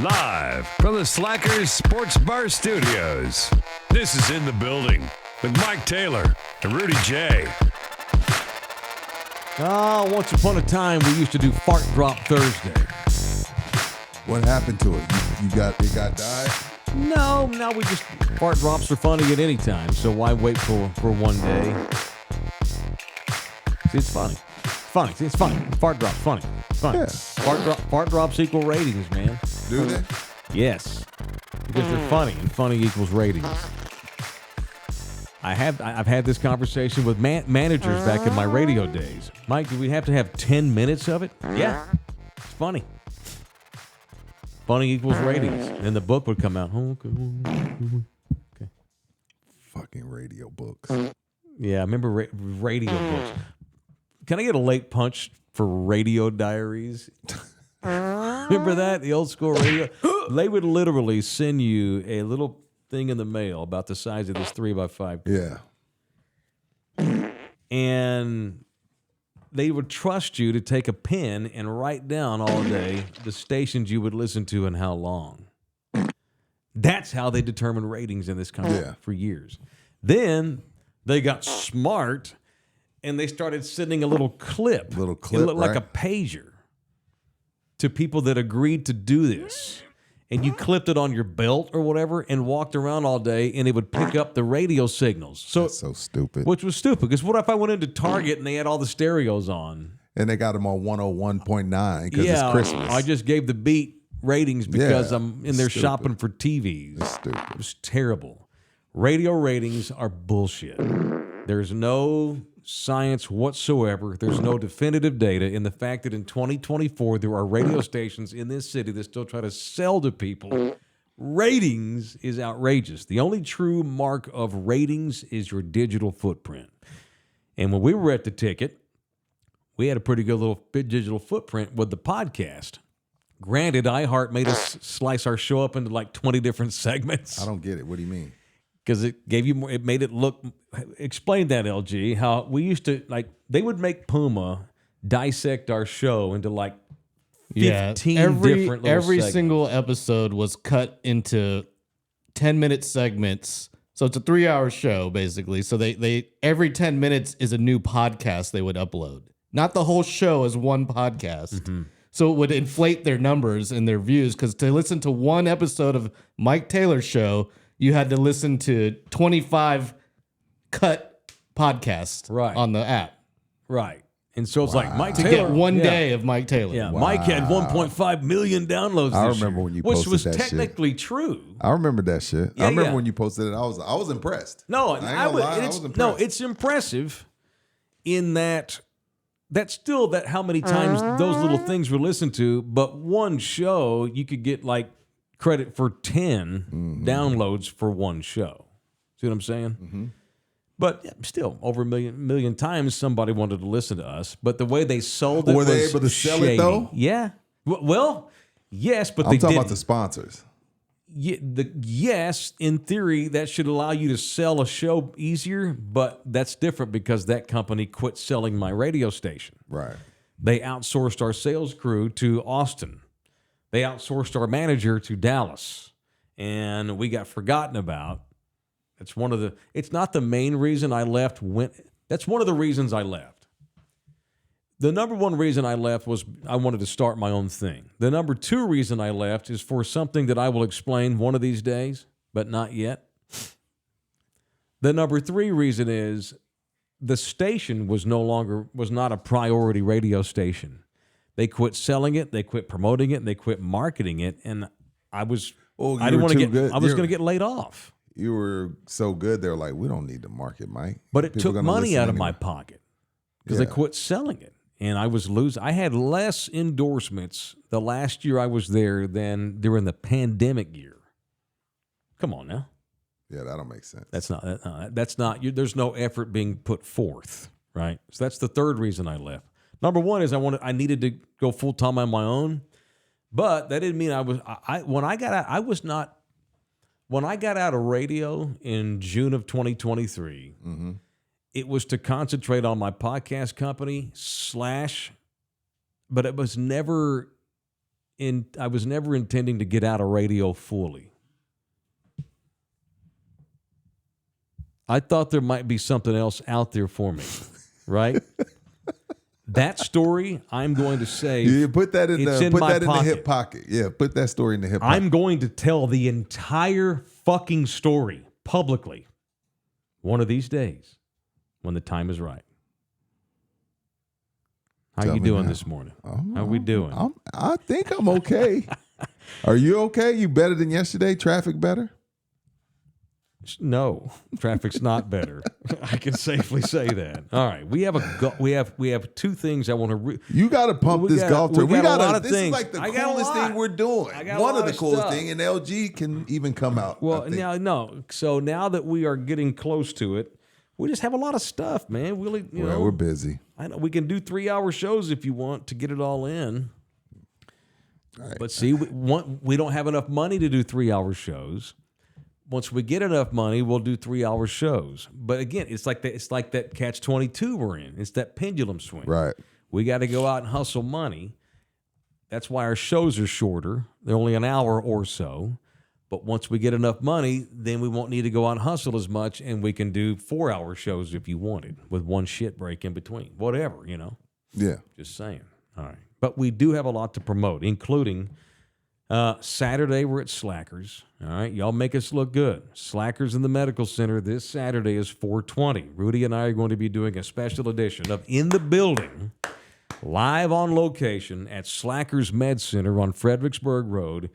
Live from the Slackers Sports Bar Studios. This is In the Building with Mike Taylor and Rudy J. Once upon a time, we used to do Fart Drop Thursday. What happened to it? It got died? No, we just, fart drops are funny at any time, so why wait for one day? See, it's funny. It's funny. Fart drops, funny. Funny. Yeah. Fart drops equal ratings, man. Do they? Yes. Because they're funny, and funny equals ratings. I've had this conversation with managers back in my radio days. Mike, do we have to have 10 minutes of it? Yeah. It's funny. Funny equals ratings. And the book would come out. Okay. Fucking radio books. Yeah, I remember radio books. Can I get a late punch for Radio Diaries? Remember that? The old school radio? They would literally send you a little thing in the mail about the size of this 3x5. Yeah. And they would trust you to take a pen and write down all day the stations you would listen to and how long. That's how they determined ratings in this country for years. Then they got smart and they started sending a little clip. It looked like a pager to people that agreed to do this. And you clipped it on your belt or whatever and walked around all day and it would pick up the radio signals. That's so stupid. Which was stupid, because what if I went into Target and they had all the stereos on? And they got them on 101.9 because it's Christmas. I just gave the beat ratings because I'm in there shopping for TVs. It's stupid. It was terrible. Radio ratings are bullshit. There's no science whatsoever. There's no definitive data in the fact that in 2024 there are radio stations in this city that still try to sell to people. Ratings is outrageous. The only true mark of ratings is your digital footprint. And when we were at the Ticket, we had a pretty good little digital footprint with the podcast. Granted, iHeart made us slice our show up into like 20 different segments. I don't get it. What do you mean? Because it gave you more, it made it look. Explain that, LG. How we used to, like, they would make Puma dissect our show into like 15 different little every segments. single episode was cut into 10-minute segments. So it's a 3-hour show basically. So they every 10 minutes is a new podcast they would upload. Not the whole show as one podcast. Mm-hmm. So it would inflate their numbers and their views, because to listen to one episode of Mike Taylor's show, you had to listen to 25 cut podcasts on the app. Right. And so it's like Mike Taylor. To get one day of Mike Taylor. Yeah, wow. Mike had 1.5 million downloads I this remember year, when you which posted was that technically true. I remember that shit. Yeah, I remember when you posted it. I was impressed. No, I was impressed. No, it's impressive in that that's still that how many times those little things were listened to, but one show you could get like credit for 10 downloads for one show. See what I'm saying? Mm-hmm. But still, over a million times somebody wanted to listen to us. But the way they sold it were they able to shady. sell it though? Yeah. Well, yes, but I'm talking about the sponsors. Yes, in theory, that should allow you to sell a show easier, but that's different because that company quit selling my radio station. Right. They outsourced our sales crew to Austin. They outsourced our manager to Dallas, and we got forgotten about. It's not the main reason I left. That's one of the reasons I left. The number one reason I left was I wanted to start my own thing. The number two reason I left is for something that I will explain one of these days, but not yet. The number three reason is the station was not a priority radio station. They quit selling it, they quit promoting it, and they quit marketing it, and I was going to get laid off. You were so good, they were like, we don't need to market, Mike. But it took money out of my pocket because they quit selling it. And I was losing. I had less endorsements the last year I was there than during the pandemic year. Come on now. Yeah, that don't make sense. That's not. There's no effort being put forth, right? So that's the third reason I left. Number one is I needed to go full time on my own, but that didn't mean when I got out of radio in June of 2023. Mm-hmm. It was to concentrate on my podcast company / but it was never never intending to get out of radio fully. I thought there might be something else out there for me, right? That story, I'm going to say, You put that in it's the in put my that in the pocket. hip pocket. Yeah, put that story in the hip pocket. I'm going to tell the entire fucking story publicly one of these days when the time is right. How Tell you me doing now. this morning? How we doing? I think I'm okay. Are you okay? You better than yesterday? Traffic better? No, traffic's not better. I can safely say that. All right, we have two things I want to. You got to pump We this got- golf we tour. We got a got lot to. of This things. is like the I got a coolest lot. thing we're doing. I got a One lot of the of coolest stuff. thing, and LG can even come out. Well, I think. no. So now that we are getting close to it, we just have a lot of stuff, man. Really, We're busy. I know we can do 3-hour shows if you want to get it all in. All right. But see, we don't have enough money to do 3-hour shows. Once we get enough money, we'll do 3-hour shows. But again, it's like that catch-22 we're in. It's that pendulum swing. Right. We got to go out and hustle money. That's why our shows are shorter. They're only an hour or so. But once we get enough money, then we won't need to go out and hustle as much, and we can do 4-hour shows if you wanted, with one shit break in between. Whatever, Yeah. Just saying. All right. But we do have a lot to promote, including Saturday we're at Slackers. All right. Y'all make us look good. Slackers in the Medical Center this Saturday is 420. Rudy and I are going to be doing a special edition of In the Building, live on location at Slackers Med Center on Fredericksburg Road,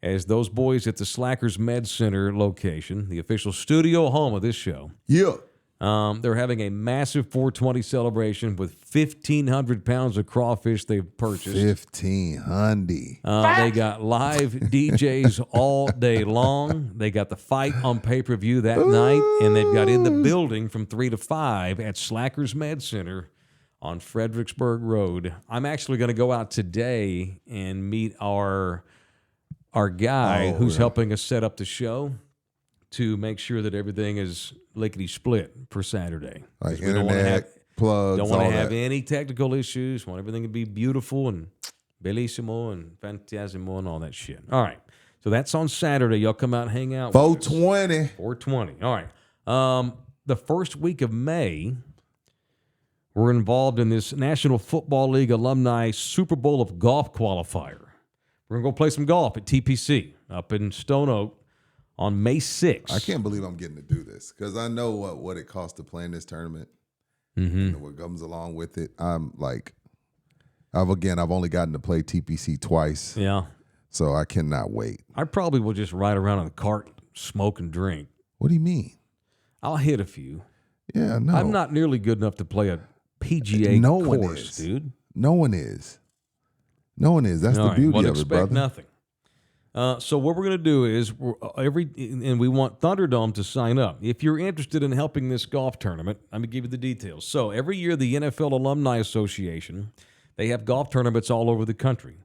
as those boys at the Slackers Med Center location, the official studio home of this show, Yeah. they're having a massive 420 celebration with 1,500 pounds of crawfish they've purchased. 1,500. They got live DJs all day long. They got the fight on pay-per-view that night, and they've got In the Building from 3 to 5 at Slackers Med Center on Fredericksburg Road. I'm actually going to go out today and meet our guy who's helping us set up the show to make sure that everything is lickety-split for Saturday. Like 'Cause we don't wanna internet, plugs, don't want all to have that. any technical issues. Want everything to be beautiful and bellissimo and fantasimo and all that shit. All right. So that's on Saturday. Y'all come out and hang out. with us. 420. 420. All right. The first week of May, we're involved in this National Football League alumni Super Bowl of Golf qualifier. We're going to go play some golf at TPC up in Stone Oak on May 6th. I can't believe I'm getting to do this because I know what it costs to play in this tournament and what comes along with it. I'm like, I've only gotten to play TPC twice, Yeah. so I cannot wait. I probably will just ride around in a cart, smoke and drink. What do you mean? I'll hit a few. Yeah, no. I'm not nearly good enough to play a PGA No one course, is. dude. No one is. No one is. That's All the right, beauty well, of it, expect brother. nothing. So what we're going to do is and we want Thunderdome to sign up. If you're interested in helping this golf tournament, let me give you the details. So every year the NFL Alumni Association, they have golf tournaments all over the country.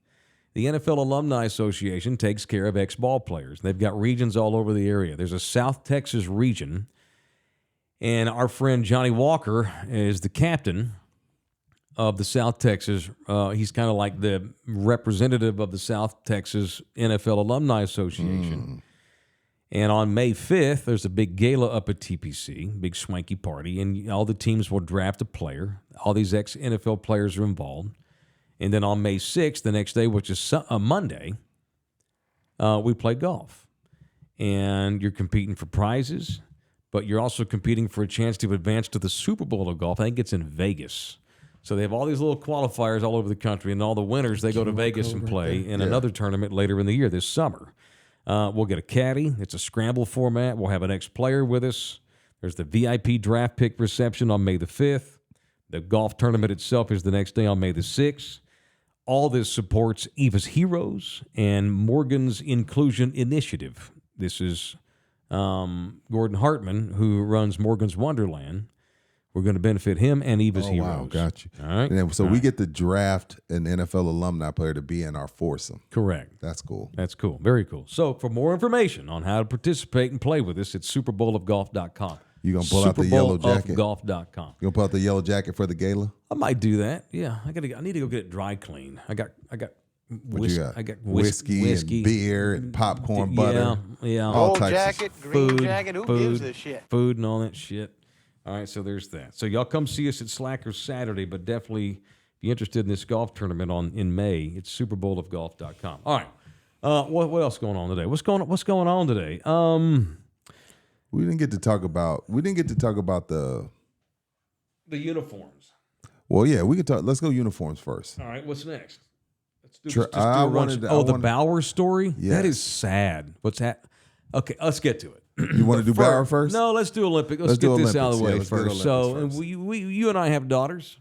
The NFL Alumni Association takes care of ex-ball players. They've got regions all over the area. There's a South Texas region, and our friend Johnny Walker is the captain of the South Texas. He's kind of like the representative of the South Texas NFL Alumni Association. And on May 5th, there's a big gala up at TPC, big swanky party, and all the teams will draft a player. All these ex-NFL players are involved. And then on May 6th, the next day, which is a Monday, we play golf. And you're competing for prizes, but you're also competing for a chance to advance to the Super Bowl of golf. I think it's in Vegas. So they have all these little qualifiers all over the country, and all the winners, they go to Vegas and play in another tournament later in the year, this summer. We'll get a caddy. It's a scramble format. We'll have an ex-player with us. There's the VIP draft pick reception on May the 5th. The golf tournament itself is the next day on May the 6th. All this supports Eva's Heroes and Morgan's Inclusion Initiative. This is Gordon Hartman, who runs Morgan's Wonderland. We're going to benefit him and Eva's Heroes. Wow, got you. All right. And then, so we get to draft an NFL alumni player to be in our foursome. Correct. That's cool. That's cool. Very cool. So for more information on how to participate and play with us, it's superbowlofgolf.com. You gonna pull out the yellow jacket? Superbowlofgolf.com. You gonna pull out the yellow jacket for the gala? I might do that. Yeah, I need to go get it dry cleaned. I got What you got? I got whiskey and beer and popcorn butter. Yeah. All Gold types jacket, of green food, jacket. Who gives a shit? Food and all that shit. All right, so there's that. So y'all come see us at Slackers Saturday, but definitely be interested in this golf tournament in May. It's superbowlofgolf.com. All right. What else going on today? What's going on today? We didn't get to talk about the uniforms. Well, yeah, we can talk. Let's go uniforms first. All right, what's next? Let's do the Bauer story? Yes. That is sad. What's that? Okay, let's get to it. You want to do Bauer first? No, let's do Olympic. Let's do get this out of the way Olympics. Yeah, let's first. get So Olympics first. you and I have daughters,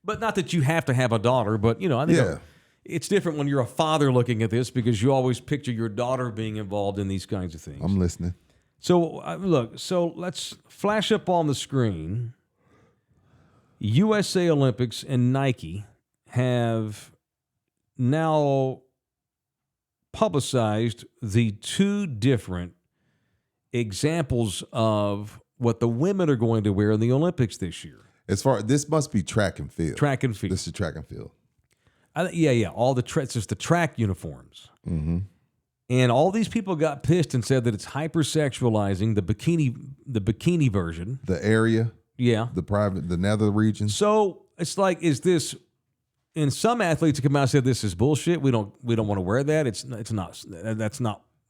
but not that you have to have a daughter. But I think it's different when you're a father looking at this because you always picture your daughter being involved in these kinds of things. I'm listening. So look. So let's flash up on the screen. USA Olympics and Nike have now publicized the two different examples of what the women are going to wear in the Olympics this year. This must be track and field. Track and field. This is track and field. Yeah. All the it's just the track uniforms. Mm-hmm. And all these people got pissed and said that it's hypersexualizing the bikini version. The area. Yeah. The nether region. So it's like, is this? And some athletes come out and said this is bullshit. We don't want to wear that. It's not.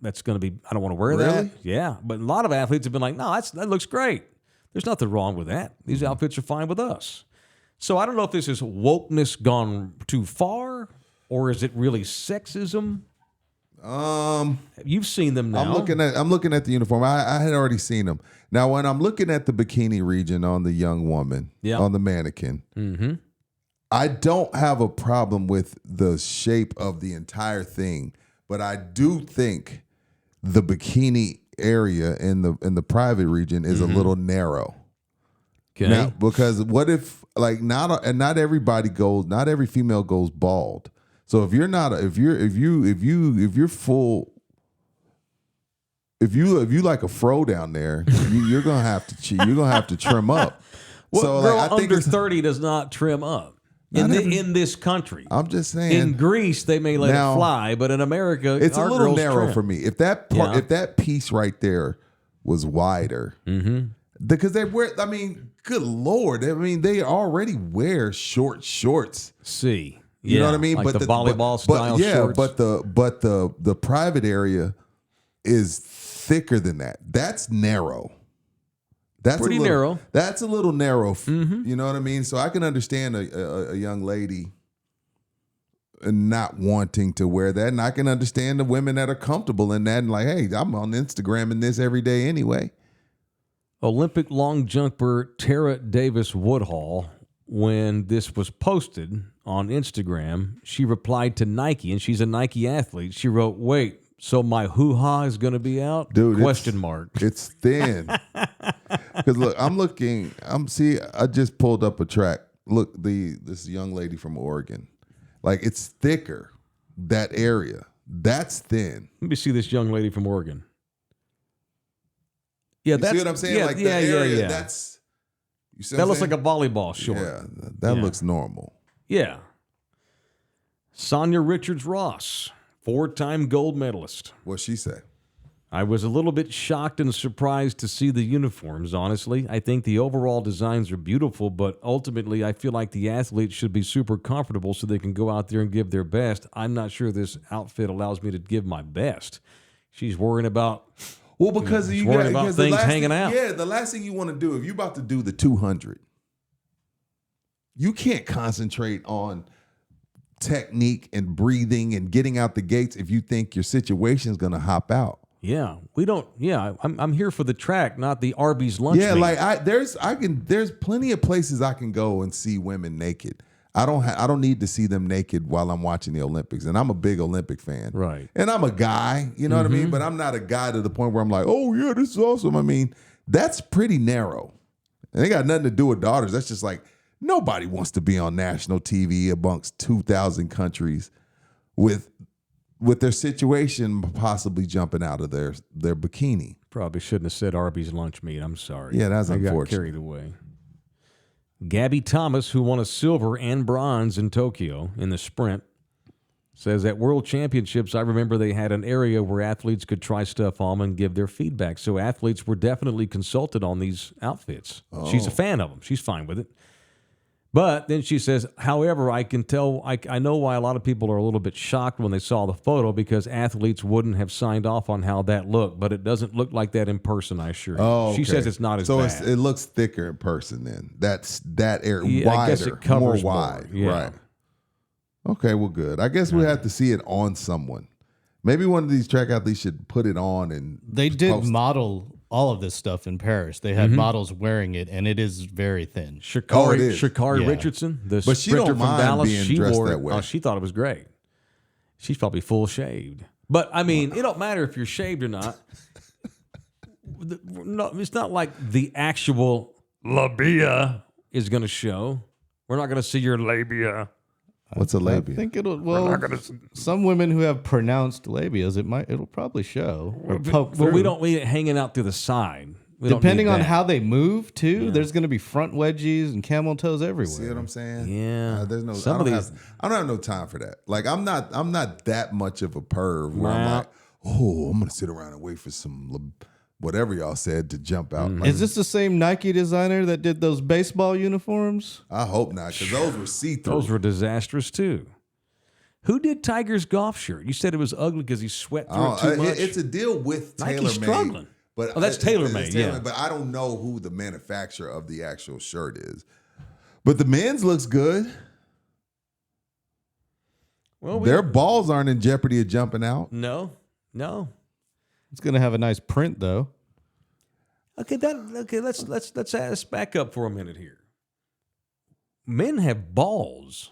That's going to be. I don't want to wear that. Really? Yeah. But a lot of athletes have been like, no, that looks great. There's nothing wrong with that. These outfits are fine with us. So I don't know if this is wokeness gone too far, or is it really sexism? You've seen them now. I'm looking at the uniform. I had already seen them. Now, when I'm looking at the bikini region on the young woman, on the mannequin, I don't have a problem with the shape of the entire thing, but I do think the bikini area in the private region is a little narrow. Okay. Now, because what if not every female goes bald. So if you like a fro down there, you're gonna have to trim up. So girl I think under 30 does not trim up in this country. I'm just saying. In Greece they may let it fly, but in America it's a little narrow trim. for me. If that piece right there was wider, because they wear. I mean, good Lord! I mean, they already wear short shorts. You know what I mean? Like the volleyball style shorts. But the private area is thicker than that. That's narrow. That's pretty narrow. That's a little narrow. You know what I mean? So I can understand a young lady not wanting to wear that, and I can understand the women that are comfortable in that and like, hey, I'm on Instagram in this every day anyway. Olympic long jumper Tara Davis Woodhall, when this was posted on Instagram, she replied to Nike, and she's a Nike athlete. She wrote, "Wait, so my hoo-ha is going to be out?" Dude, question mark. It's thin. Because look, I just pulled up a track. Look, this young lady from Oregon, like it's thicker. That area, that's thin. Let me see this young lady from Oregon. Yeah, you see what I'm saying? Yeah, like the area, yeah. that's. You see that looks like a volleyball short. Yeah, that looks normal. Yeah. Sonia Richards-Ross, 4-time gold medalist. What'd she say? I was a little bit shocked and surprised to see the uniforms, honestly. I think the overall designs are beautiful, but ultimately I feel like the athletes should be super comfortable so they can go out there and give their best. I'm not sure this outfit allows me to give my best. She's worrying about... Well, because you got about things hanging out. Yeah, the last thing you want to do, if you're about to do the 200, you can't concentrate on technique and breathing and getting out the gates if you think your situation is going to hop out. Yeah, we don't. Yeah, I'm here for the track, not the Arby's lunch. Yeah, meat. like there's plenty of places I can go and see women naked. I don't need to see them naked while I'm watching the Olympics, and I'm a big Olympic fan, right? And I'm a guy, you know what I mean. But I'm not a guy to the point where I'm like, oh yeah, this is awesome. I mean, that's pretty narrow. And they got nothing to do with daughters. That's just like nobody wants to be on national TV amongst 2,000 countries with their situation possibly jumping out of their bikini. Probably shouldn't have said Arby's lunch meat. I'm sorry. Yeah, that's unfortunate. I got carried away. Gabby Thomas, who won a silver and bronze in Tokyo in the sprint, Says at World Championships, I remember they had an area where athletes could try stuff on and give their feedback. So athletes were definitely consulted on these outfits. Oh. She's a fan of them. She's fine with it. But then she says, however, I can tell, I know why a lot of people are a little bit shocked when they saw the photo because athletes wouldn't have signed off on how that looked, but it doesn't look like that in person, I assure you. Oh, okay. She says it's not as bad. So it looks thicker in person then. That's that area, wider, I guess it covers more wide. Yeah. Right. Okay, well, good. I guess we have to see it on someone. Maybe one of these track athletes should put it on and they did model all of this stuff in Paris. They had models wearing it, and it is very thin. Sha'Carri Richardson, the but she sprinter don't from mind Dallas, being she dressed wore that way. Oh, she thought it was great. She's probably full shaved. But I mean, it don't matter if you're shaved or not. No, it's not like the actual labia is going to show. We're not going to see your labia. What's a labia? I think it'll. Well, some women who have pronounced labias, it'll probably show or poke through. Well, we don't need it hanging out to the side. Depending on how they move too, there's going to be front wedgies and camel toes everywhere. See what I'm saying? Yeah. There's no. I don't have no time for that. Like I'm not that much of a perv where I'm like, oh, I'm gonna sit around and wait for some whatever y'all said to jump out. Like, is this the same Nike designer that did those baseball uniforms? I hope not, because those were see-through. Those were disastrous too. Who did Tiger's golf shirt? You said it was ugly because he sweat through it too much. It's a deal with Nike's struggling. But that's TaylorMade, yeah. But I don't know who the manufacturer of the actual shirt is. But the men's looks good. Well, their balls aren't in jeopardy of jumping out. No. It's going to have a nice print though. Okay, let's back up for a minute here. Men have balls.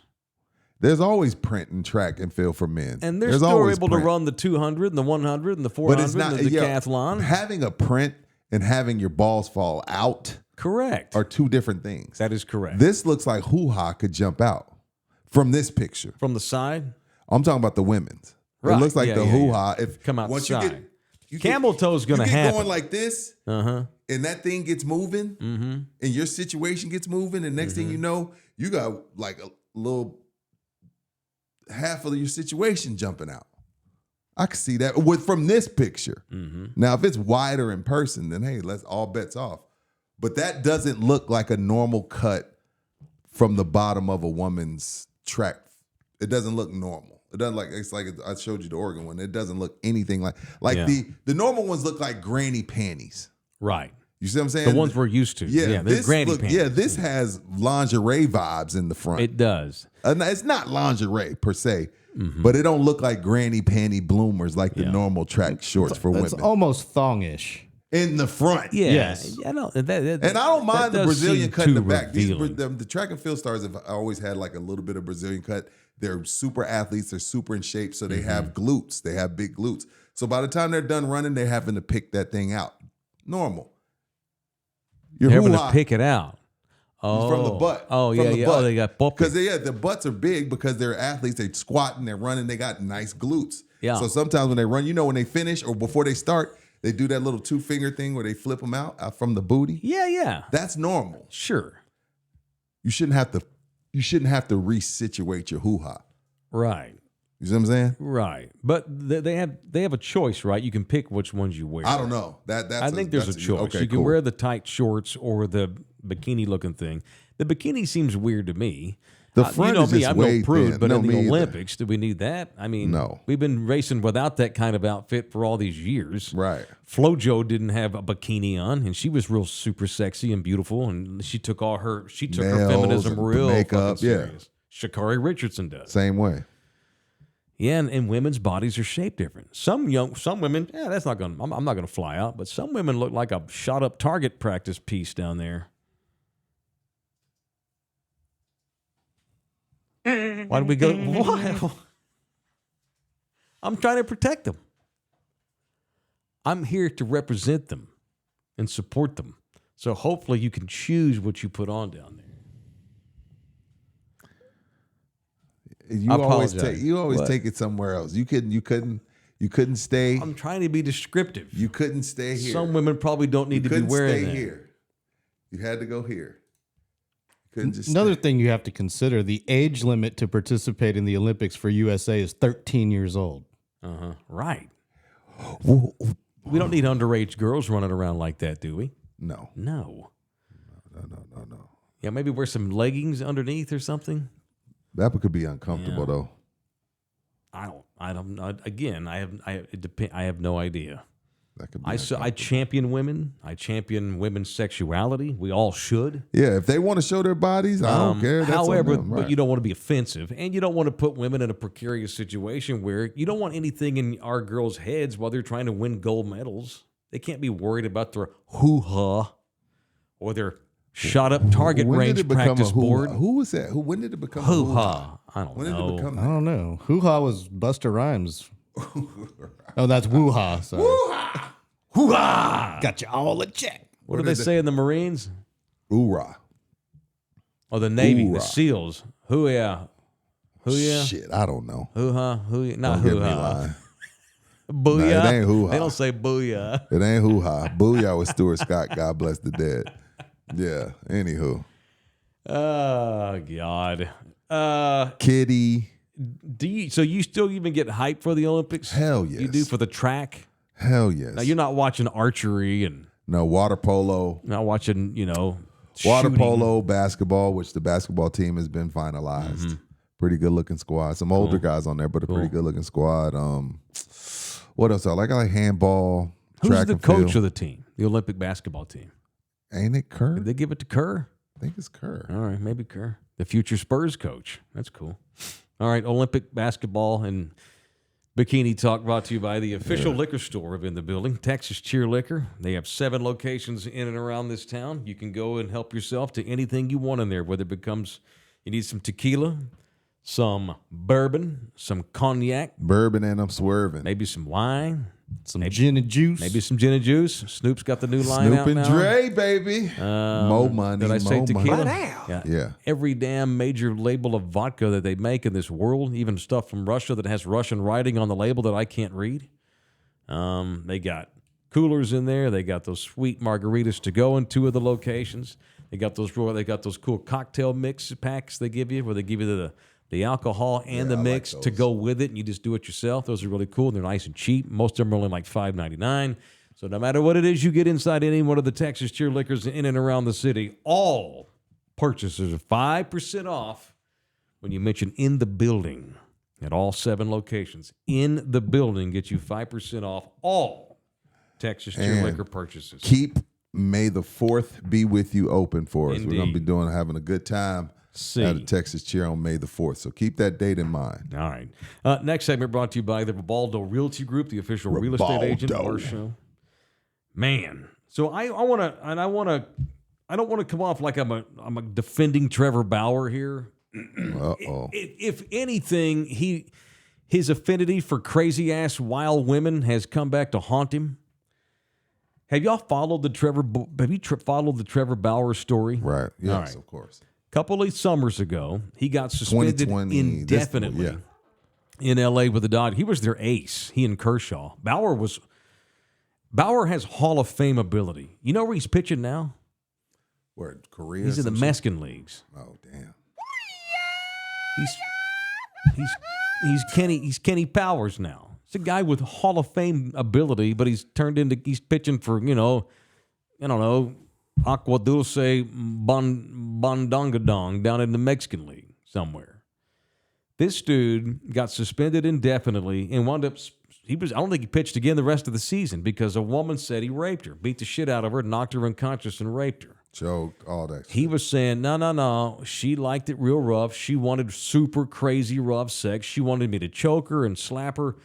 There's always print in track and field for men. And they're still able to run the 200 and the 100 and the 400 and the decathlon. Having a print and having your balls fall out correct are two different things. That is correct. This looks like hoo-ha could jump out from this picture. From the side? I'm talking about the women's. Right. It looks like the hoo-ha. If come out once the side. Camel toe's going to happen. You get going like this, and that thing gets moving, and your situation gets moving, and next thing you know, you got like a little half of your situation jumping out. I can see that from this picture. Now, if it's wider in person, then hey, let's all bets off. But that doesn't look like a normal cut from the bottom of a woman's track. It doesn't look normal. It doesn't it's like I showed you the Oregon one. It doesn't look anything like the normal ones look like granny panties. Right. You see what I'm saying? The ones we're used to. Yeah, they're granny panties. Yeah, this has lingerie vibes in the front. It does. It's not lingerie per se, but it don't look like granny panty bloomers like the normal track shorts for women. It's almost thongish. In the front. Yeah. Yes. And I don't mind the Brazilian cut in the back. The track and field stars have always had like a little bit of Brazilian cut. They're super athletes. They're super in shape. So they have glutes. They have big glutes. So by the time they're done running, they're having to pick that thing out. Normal. You're having to pick it out. Oh. From the butt. Oh, yeah. Oh, they got butt. Because the butts are big because they're athletes. They're squatting. They're running. They got nice glutes. Yeah. So sometimes when they run, when they finish or before they start, they do that little 2-finger thing where they flip them out from the booty. Yeah. That's normal. Sure. You shouldn't have to resituate your hoo-ha. Right. You see what I'm saying? Right. But they have a choice, right? You can pick which ones you wear. I don't know. I think there's a choice. Okay, you can wear the tight shorts or the bikini looking thing. The bikini seems weird to me. The front is just I'm way no prude, thin. but No, in the me either. Olympics, do we need that? I mean, no. We've been racing without that kind of outfit for all these years. Right. FloJo didn't have a bikini on, and she was real super sexy and beautiful, and she took her feminism real makeup, serious. Sha'Carri Richardson does. Same way. Yeah, and women's bodies are shaped different. Some women, that's not going. I'm not going to fly out, but some women look like a shot up target practice piece down there. Why do we go? What? I'm trying to protect them. I'm here to represent them and support them. So hopefully you can choose what you put on down there. You always take it somewhere else. You couldn't stay. I'm trying to be descriptive. You couldn't stay here. Some women probably don't need to be wearing that. Here. You had to go here. Couldn't just Another stay. thing you have to consider, the age limit to participate in the Olympics for USA is 13 years old. Right. We don't need underage girls running around like that, do we? No. No. No. Yeah, maybe wear some leggings underneath or something. That could be uncomfortable though. I don't know. Again, I have no idea. That could be I champion women. I champion women's sexuality. We all should. Yeah, if they want to show their bodies, I don't care. That's However, on them, right. but you don't want to be offensive, and you don't want to put women in a precarious situation where you don't want anything in our girls' heads while they're trying to win gold medals. They can't be worried about their hoo-ha or their shot-up target When did range it become practice a hoo-ha? board. Who was that? When did it become a Hoo-ha. I don't When did know. it become I don't know. Hoo-ha was Busta Rhymes. Oh, that's woo-ha. Sorry. Hoo-ha! Got you all a check. What do they say in the Marines? Hoorah. Or the Navy, Hoorah. the SEALs. Hoo-yeah. Hoo-yeah. Shit, I don't know. Hoo-ha. Hoo-yeah. Not Don't get me hoo-ha. lying. Booyah. No, it ain't hoo-ha. They don't say booyah. It ain't hoo-ha. Booyah was Stuart Scott. God bless the dead. Yeah, anywho. Oh, God. Kitty. So you still even get hyped for the Olympics? Hell yes. You do for the track? Hell yes. Now, you're not watching archery and No, water polo. not watching, Water shooting. polo, basketball, which the basketball team has been finalized. Mm-hmm. Pretty good looking squad. Some older guys on there, but a pretty good looking squad. What else? I like handball, Who's track the and coach field. of the team, the Olympic basketball team? Ain't it Kerr? Did they give it to Kerr? I think it's Kerr. All right, maybe Kerr. The future Spurs coach. That's cool. All right, Olympic basketball and bikini talk brought to you by the official liquor store of In the Building, Texas Cheer Liquor. They have 7 locations in and around this town. You can go and help yourself to anything you want in there, whether it becomes you need some tequila, some bourbon, some cognac, Bourbon and I'm swerving. maybe some wine, Some gin and juice. maybe some gin and juice. Snoop's got the new line Snoop out and now. Dre, baby. Mo money. Did I say mo tequila? money. Yeah. Every damn major label of vodka that they make in this world, even stuff from Russia that has Russian writing on the label that I can't read. They got coolers in there. They got those sweet margaritas to go in 2 of the locations. They got those cool cocktail mix packs they give you, where they give you the alcohol and the I like mix to those. go with it, and you just do it yourself. Those are really cool. They're nice and cheap. Most of them are only like $5.99. So no matter what it is you get inside any one of the Texas Cheer Liquors in and around the city, all purchases are 5% off when you mention In the Building at all 7 locations. In the Building gets you 5% off all Texas Cheer And Liquor purchases. Keep May the 4th be with you open for us. Indeed. We're going to be having a good time at a Texas Cheer on May the 4th. So keep that date in mind. All right. Next segment brought to you by the Ribaldo Realty Group, the official real estate agent of our show. Man, so I don't want to come off like I'm a defending Trevor Bauer here. Uh-oh. If anything, his affinity for crazy ass wild women has come back to haunt him. Have y'all followed the Trevor Bauer story? Right. Yes, All right. of course. Couple of summers ago, he got suspended 2020, indefinitely in L.A. with the Dodgers. He was their ace, he and Kershaw. Bauer has Hall of Fame ability. You know where he's pitching now? Where, Korea? He's in the some shit? Mexican leagues. Oh, damn. He's Kenny Powers now. It's a guy with Hall of Fame ability, but he's pitching for, I don't know, Aqua Dulce Bondongadong down in the Mexican League somewhere. This dude got suspended indefinitely and wound up. I don't think he pitched again the rest of the season because a woman said he raped her, beat the shit out of her, knocked her unconscious, and raped her. Joke, all that He shit. was saying, no. She liked it real rough. She wanted super crazy rough sex. She wanted me to choke her and slap her.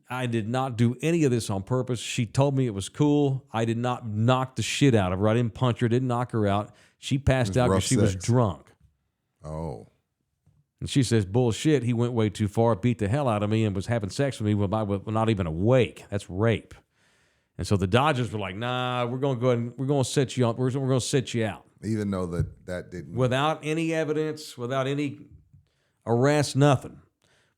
I did not do any of this on purpose. She told me it was cool. I did not knock the shit out of her. I didn't punch her, didn't knock her out. She passed out because rough she was sex. drunk. Oh. And she says, bullshit, he went way too far, beat the hell out of me, and was having sex with me when I was not even awake. That's rape. And so the Dodgers were like, nah, we're going to go ahead and we're going to set you up. We're going to set you out. Even though that didn't. Without any evidence, without any arrest, nothing.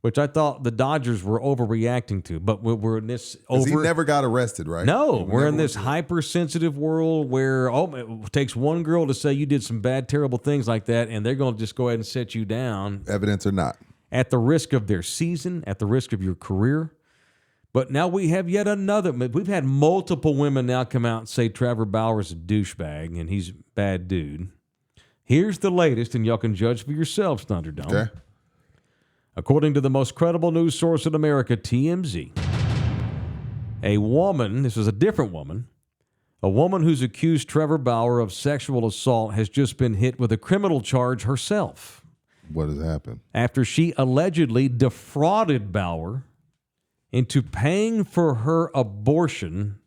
which I thought the Dodgers were overreacting to. But we're in this He never got arrested, right? No, we're in this hypersensitive world where it takes one girl to say you did some bad, terrible things like that, and they're going to just go ahead and set you down. Evidence or not. At the risk of their season, at the risk of your career. But now we have yet another. We've had multiple women now come out and say Trevor Bauer's a douchebag and he's a bad dude. Here's the latest, and y'all can judge for yourselves, Thunderdome. Okay. According to the most credible news source in America, TMZ, a woman, this is a different woman, a woman who's accused Trevor Bauer of sexual assault has just been hit with a criminal charge herself. What has happened? After she allegedly defrauded Bauer into paying for her abortion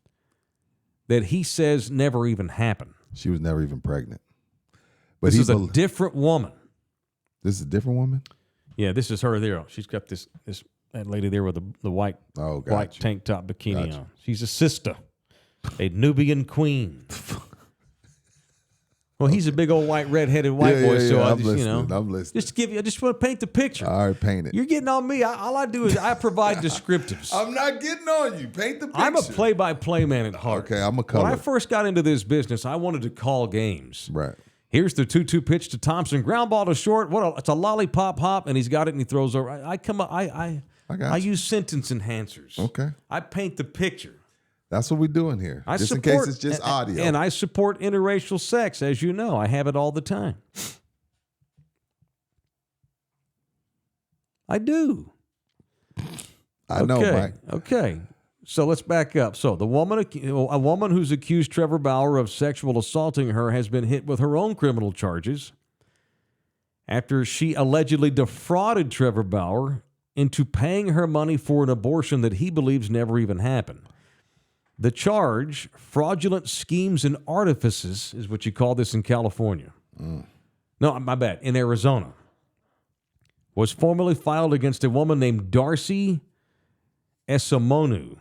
that he says never even happened. She was never even pregnant. But this is a different woman. This is a different woman? Yeah, this is her there. She's got that lady there with the white white tank top bikini on. She's a sister, a Nubian queen. Well, he's a big old white-headed boy, so I'm listening. I just want to paint the picture. All right, paint it. You're getting on me. All I do is I provide descriptives. I'm not getting on you. Paint the picture. I'm a play-by-play man at heart. Okay, I'm a color. When I first got into this business, I wanted to call games. Right. Here's the 2-2 pitch to Thompson. Ground ball to short. It's a lollipop hop, and he's got it, and he throws over. I use sentence enhancers. Okay. I paint the picture. That's what we're doing here. In case it's just audio. And I support interracial sex, as you know. I have it all the time. I do. I know, Mike. Okay. So let's back up. So a woman who's accused Trevor Bauer of sexual assaulting her has been hit with her own criminal charges after she allegedly defrauded Trevor Bauer into paying her money for an abortion that he believes never even happened. The charge, fraudulent schemes and artifices, is what you call this in California. No, my bad, in Arizona, was formally filed against a woman named Darcy Esamonu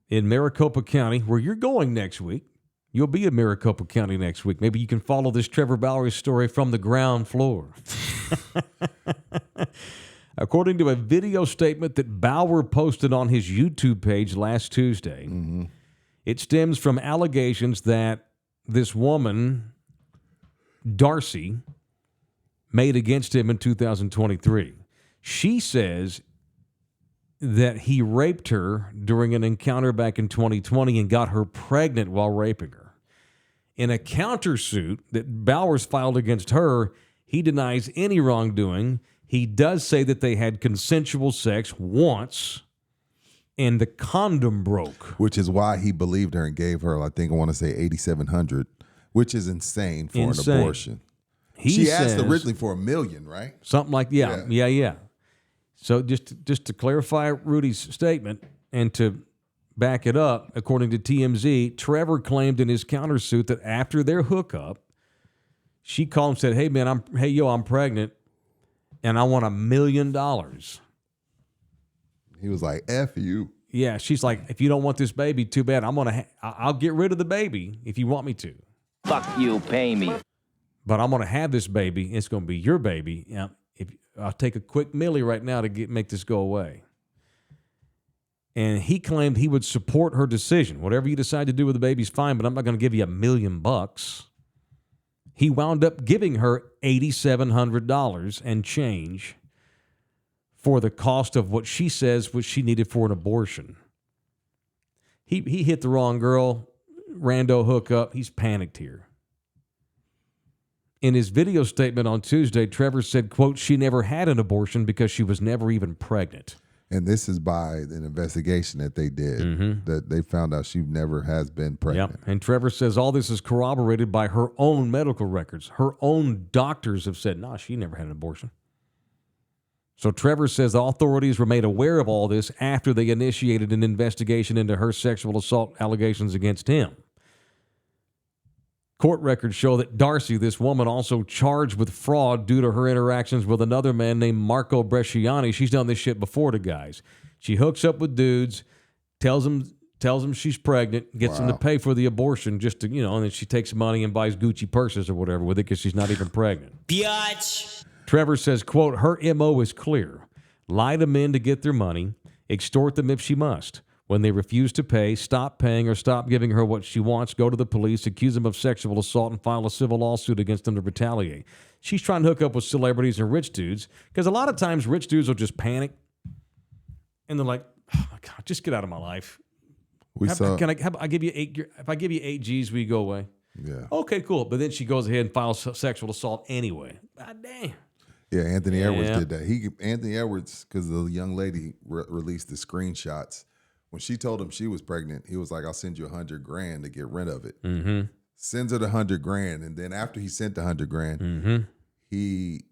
in Maricopa County, where you're going next week. You'll be in Maricopa County next week. Maybe you can follow this Trevor Bauer story from the ground floor. According to a video statement that Bauer posted on his YouTube page last Tuesday, it stems from allegations that this woman, Darcy, made against him in 2023. She says that he raped her during an encounter back in 2020 and got her pregnant while raping her. In a countersuit that Bauer's filed against her, he denies any wrongdoing. He does say that they had consensual sex once and the condom broke. Which is why he believed her and gave her, I want to say $8,700, which is insane for an abortion. She asked originally for $1 million, right? Something like yeah. So just to clarify Rudy's statement and to back it up, according to TMZ, Trevor claimed in his countersuit that after their hookup, she called and said, "Hey man, I'm pregnant, and I want $1 million." He was like, "F you." Yeah, she's like, "If you don't want this baby, too bad. I'll get rid of the baby if you want me to. Fuck you, pay me. But I'm gonna have this baby. It's gonna be your baby. If I'll take a quick milli right now to make this go away." And he claimed he would support her decision. Whatever you decide to do with the baby's fine, but I'm not going to give you $1 million. He wound up giving her $8,700 and change for the cost of what she says what she needed for an abortion. He hit the wrong girl, rando hookup. He's panicked here. In his video statement on Tuesday, Trevor said, quote, "She never had an abortion because she was never even pregnant." And this is by an investigation that they did, that they found out she never has been pregnant. Yep. And Trevor says all this is corroborated by her own medical records. Her own doctors have said, "No, she never had an abortion." So Trevor says the authorities were made aware of all this after they initiated an investigation into her sexual assault allegations against him. Court records show that Darcy, this woman, also charged with fraud due to her interactions with another man named Marco Bresciani. She's done this shit before to guys. She hooks up with dudes, tells them she's pregnant, gets them to pay for the abortion just to, and then she takes money and buys Gucci purses or whatever with it because she's not even pregnant. Biatch. Trevor says, quote, "Her MO is clear. lie to men to get their money, extort them if she must. When they refuse to pay, stop paying or stop giving her what she wants, go to the police, accuse them of sexual assault, and file a civil lawsuit against them to retaliate. She's trying to hook up with celebrities and rich dudes because a lot of times rich dudes will just panic and they're like, "Oh my God, just get out of my life." I give you if I give you 8 G's, will you go away? Yeah. Okay, cool. But then she goes ahead and files sexual assault anyway. God damn. Yeah, Anthony Edwards did that. Anthony Edwards, because the young lady released the screenshots. When she told him she was pregnant, he was like, "I'll send you $100,000 to get rid of it." Mm-hmm. Sends her the $100,000, and then after he sent the $100,000, he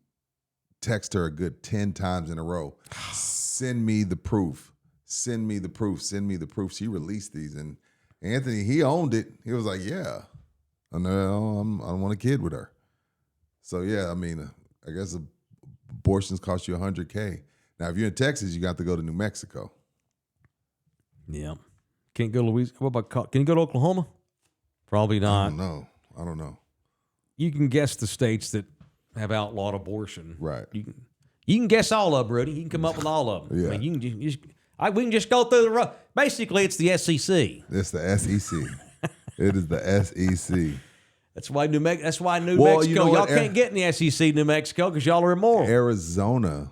texted her a good 10 times in a row. Send me the proof. Send me the proof. Send me the proof. She released these, and Anthony, he owned it. He was like, "Yeah, I know. I don't want a kid with her." So yeah, I mean, I guess abortions cost you $100,000. Now, if you're in Texas, you got to go to New Mexico. Yeah. Can't go to Louisiana. What about, can you go to Oklahoma? Probably not. I don't know. You can guess the states that have outlawed abortion. Right. You can guess all of them, Rudy. You can come up with all of them. Yeah. I mean, we can just go through the road. Basically, it's the SEC. It's the SEC. It is the SEC. That's why New Mexico. You know y'all can't get in the SEC, New Mexico, because y'all are immoral. Arizona,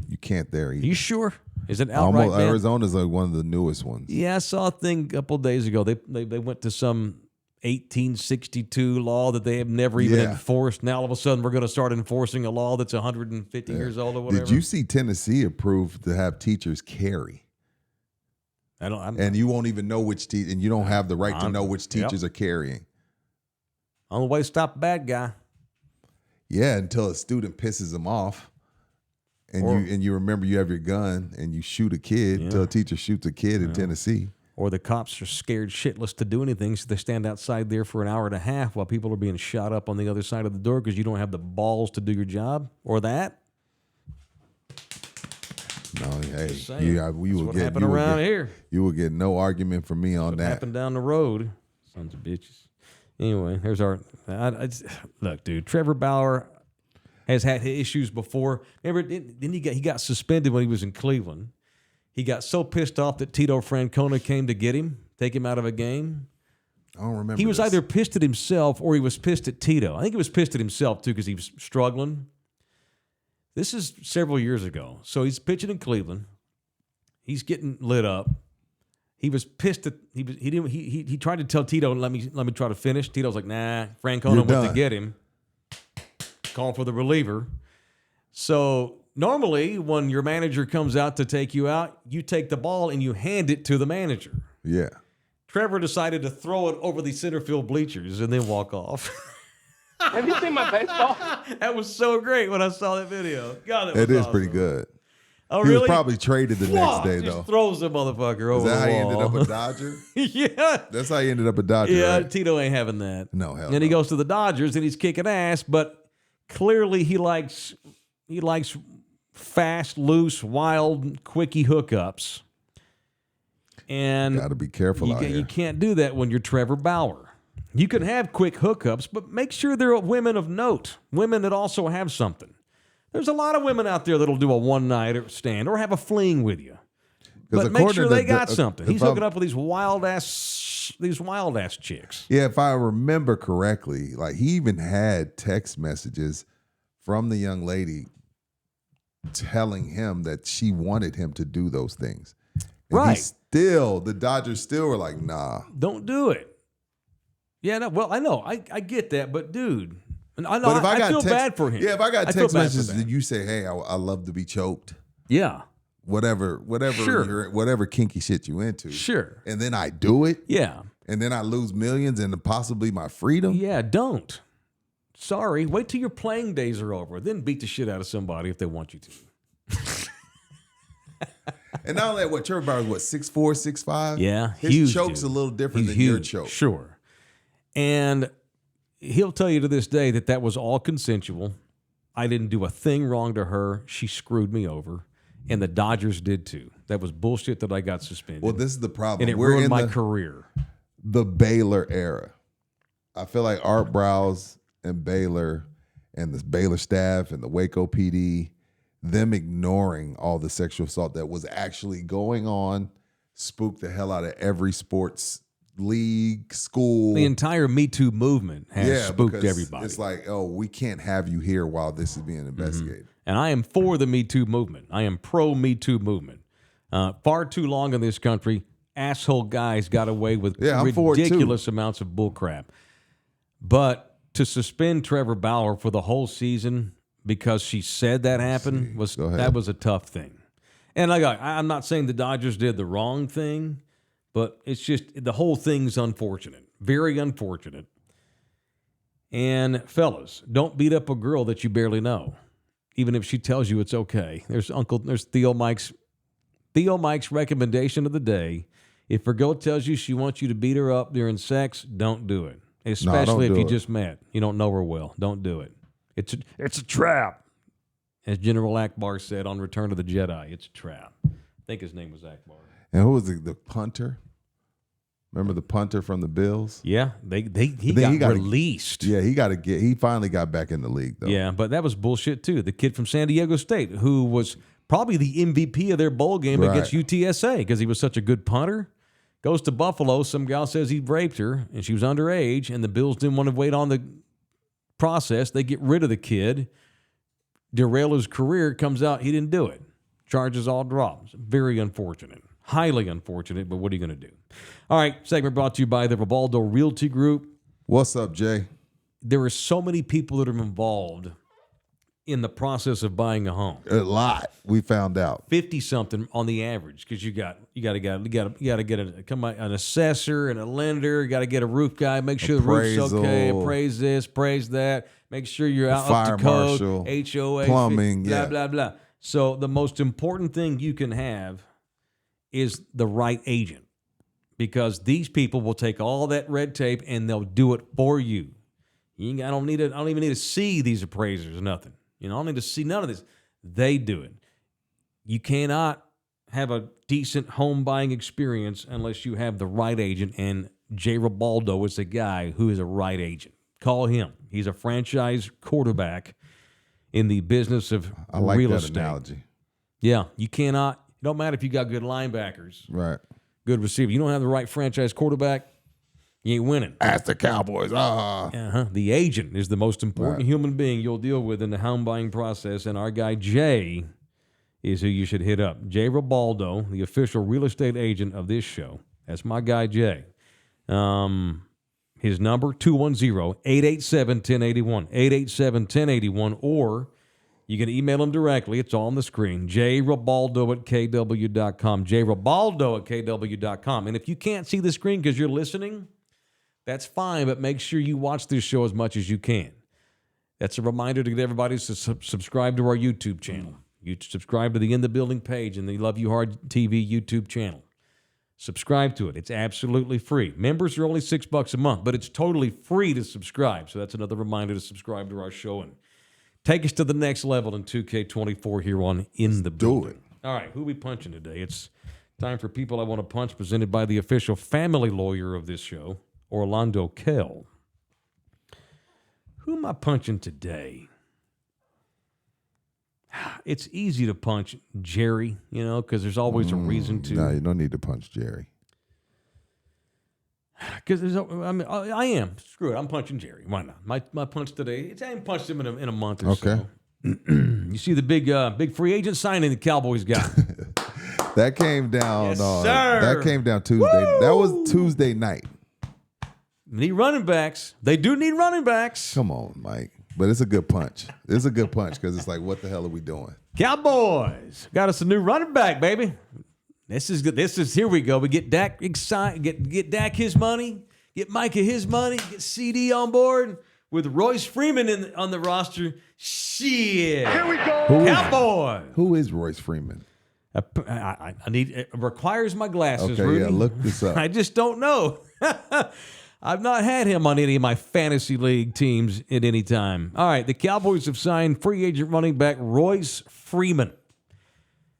you can't there either. You sure? Is it outright? Almost, Arizona's like one of the newest ones. Yeah, I saw a thing a couple of days ago. They went to some 1862 law that they have never even enforced. Now all of a sudden we're going to start enforcing a law that's 150 years old or whatever. Did you see Tennessee approved to have teachers carry? And you won't even know which teacher, and you don't have the right to know which teachers are carrying. Only way to stop a bad guy. Yeah, until a student pisses them off. And you remember you have your gun and you shoot a kid until a teacher shoots a kid in Tennessee. Or the cops are scared shitless to do anything, so they stand outside there for an hour and a half while people are being shot up on the other side of the door because you don't have the balls to do your job. Or that. No, hey, you will get no argument from me on that. Happened down the road, sons of bitches. Anyway, here's our look, dude. Trevor Bauer has had issues before. Remember, then he got suspended when he was in Cleveland. He got so pissed off that Tito Francona came to get him, take him out of a game. I don't remember. He was either pissed at himself or he was pissed at Tito. I think he was pissed at himself too because he was struggling. This is several years ago. So he's pitching in Cleveland. He's getting lit up. He was pissed at he tried to tell Tito, let me try to finish. Tito's like, nah. Francona went to get him. Calling for the reliever. So normally when your manager comes out to take you out, you take the ball and you hand it to the manager. Yeah. Trevor decided to throw it over the center field bleachers and then walk off. Have you seen my baseball? That was so great when I saw that video. God, it is awesome. Pretty good. Oh, he really? was probably traded the next day, though. Just throws the motherfucker over the wall. Is that how he ended up a Dodger? Yeah. That's how he ended up a Dodger, right? Tito ain't having that. No, hell And he goes to the Dodgers and he's kicking ass, but clearly he likes fast, loose, wild, quickie hookups. And got to be careful out here. You can't do that when you're Trevor Bauer. You can have quick hookups, but make sure they're women of note, women that also have something. There's a lot of women out there that'll do a one-night stand or have a fling with you. But make sure they got something. He's hooking up with these wild-ass chicks. Yeah, if I remember correctly, like he even had text messages from the young lady telling him that she wanted him to do those things. And right. The Dodgers still were like, nah. Don't do it. Yeah, no, well, I know. I get that, but dude, I know. But if I feel bad for him. Yeah, if I got text messages that you say, hey, I love to be choked. Yeah. Whatever, sure. Whatever kinky shit you into. Sure. And then I do it. Yeah. And then I lose millions and possibly my freedom. Yeah, don't. Sorry. Wait till your playing days are over. Then beat the shit out of somebody if they want you to. And not only that, what Trevor Bauer was, 6'4", 6'5"? Yeah, his huge choke's dude. a little different than huge. your choke. Sure. And he'll tell you to this day that was all consensual. I didn't do a thing wrong to her. She screwed me over. And the Dodgers did too. That was bullshit that I got suspended. Well, this is the problem. And it ruined my career. The Baylor era. I feel like Art Browse and Baylor and the Baylor staff and the Waco PD, them ignoring all the sexual assault that was actually going on spooked the hell out of every sports league, school. The entire Me Too movement has spooked because everybody. It's like, oh, we can't have you here while this is being investigated. And I am for the Me Too movement. I am pro Me Too movement. Far too long in this country, asshole guys got away with ridiculous amounts of bullcrap. But to suspend Trevor Bauer for the whole season because she said that happened was a tough thing. And I'm not saying the Dodgers did the wrong thing, but it's just the whole thing's unfortunate, very unfortunate. And fellas, don't beat up a girl that you barely know, even if she tells you it's okay. There's Theo Mike's recommendation of the day. If a girl tells you she wants you to beat her up during sex, don't do it. Especially if you just met. You don't know her well. Don't do it. It's a trap. As General Akbar said on Return of the Jedi, it's a trap. I think his name was Akbar. And who was the punter? Remember the punter from the Bills? Yeah, he got released. Yeah, he finally got back in the league though. Yeah, but that was bullshit too. The kid from San Diego State who was probably the MVP of their bowl game against UTSA because he was such a good punter. Goes to Buffalo. Some gal says he raped her, and she was underage, and the Bills didn't want to wait on the process. They get rid of the kid, derail his career, comes out, he didn't do it. Charges all dropped. Very unfortunate. Highly unfortunate, but what are you going to do? All right, segment brought to you by the Ribaldo Realty Group. What's up, Jay? There are so many people that are involved in the process of buying a home. A lot. We found out 50-something on the average because you got to get an assessor and a lender. You got to get a roof guy. Make sure the roof's okay. Appraise this, appraise that. Make sure you're out up to code. Marshal, HOA, plumbing, blah blah blah. So the most important thing you can have is the right agent, because these people will take all that red tape and they'll do it for you. I don't even need to see these appraisers or nothing. I don't need to see none of this. They do it. You cannot have a decent home buying experience unless you have the right agent, and Jay Ribaldo is a guy who is a right agent. Call him. He's a franchise quarterback in the business of real estate. Analogy. Yeah, you cannot. It don't matter if you got good linebackers, Right. good receiver. You don't have the right franchise quarterback, you ain't winning. Ask the Cowboys. The agent is the most important human being you'll deal with in the home buying process, and our guy Jay is who you should hit up. Jay Ribaldo, the official real estate agent of this show. That's my guy Jay. His number, 210-887-1081, 887-1081, or you can email him directly. It's on the screen, jribaldo@kw.com, jribaldo@kw.com. And if you can't see the screen because you're listening, that's fine, but make sure you watch this show as much as you can. That's a reminder to get everybody to subscribe to our YouTube channel. You subscribe to the In the Building page and the Love You Hard TV YouTube channel. Subscribe to it. It's absolutely free. Members are only $6 a month, but it's totally free to subscribe. So that's another reminder to subscribe to our show and take us to the next level in 2K24 here on In the Building. Do it. All right, who are we punching today? It's time for People I Want to Punch, presented by the official family lawyer of this show, Orlando Kell. Who am I punching today? It's easy to punch Jerry, because there's always a reason to. No, you don't need to punch Jerry. Because I am. Screw it. I'm punching Jerry. Why not? My punch today. I haven't punched him in a month or so. You see the big free agent signing the Cowboys got. That came down. Yes, sir. That came down Tuesday. Woo! That was Tuesday night. Need running backs. They do need running backs. Come on, Mike. But it's a good punch. It's a good punch because it's like, what the hell are we doing? Cowboys got us a new running back, baby. This is good. Here we go. We get Dak excited. Get Dak his money. Get Micah his money. Get CD on board with Royce Freeman on the roster. Shit. Here we go. Cowboys. Who is Royce Freeman? I need. It requires my glasses. Okay, Rudy. yeah, look this up. I just don't know. I've not had him on any of my fantasy league teams at any time. All right, the Cowboys have signed free agent running back Royce Freeman,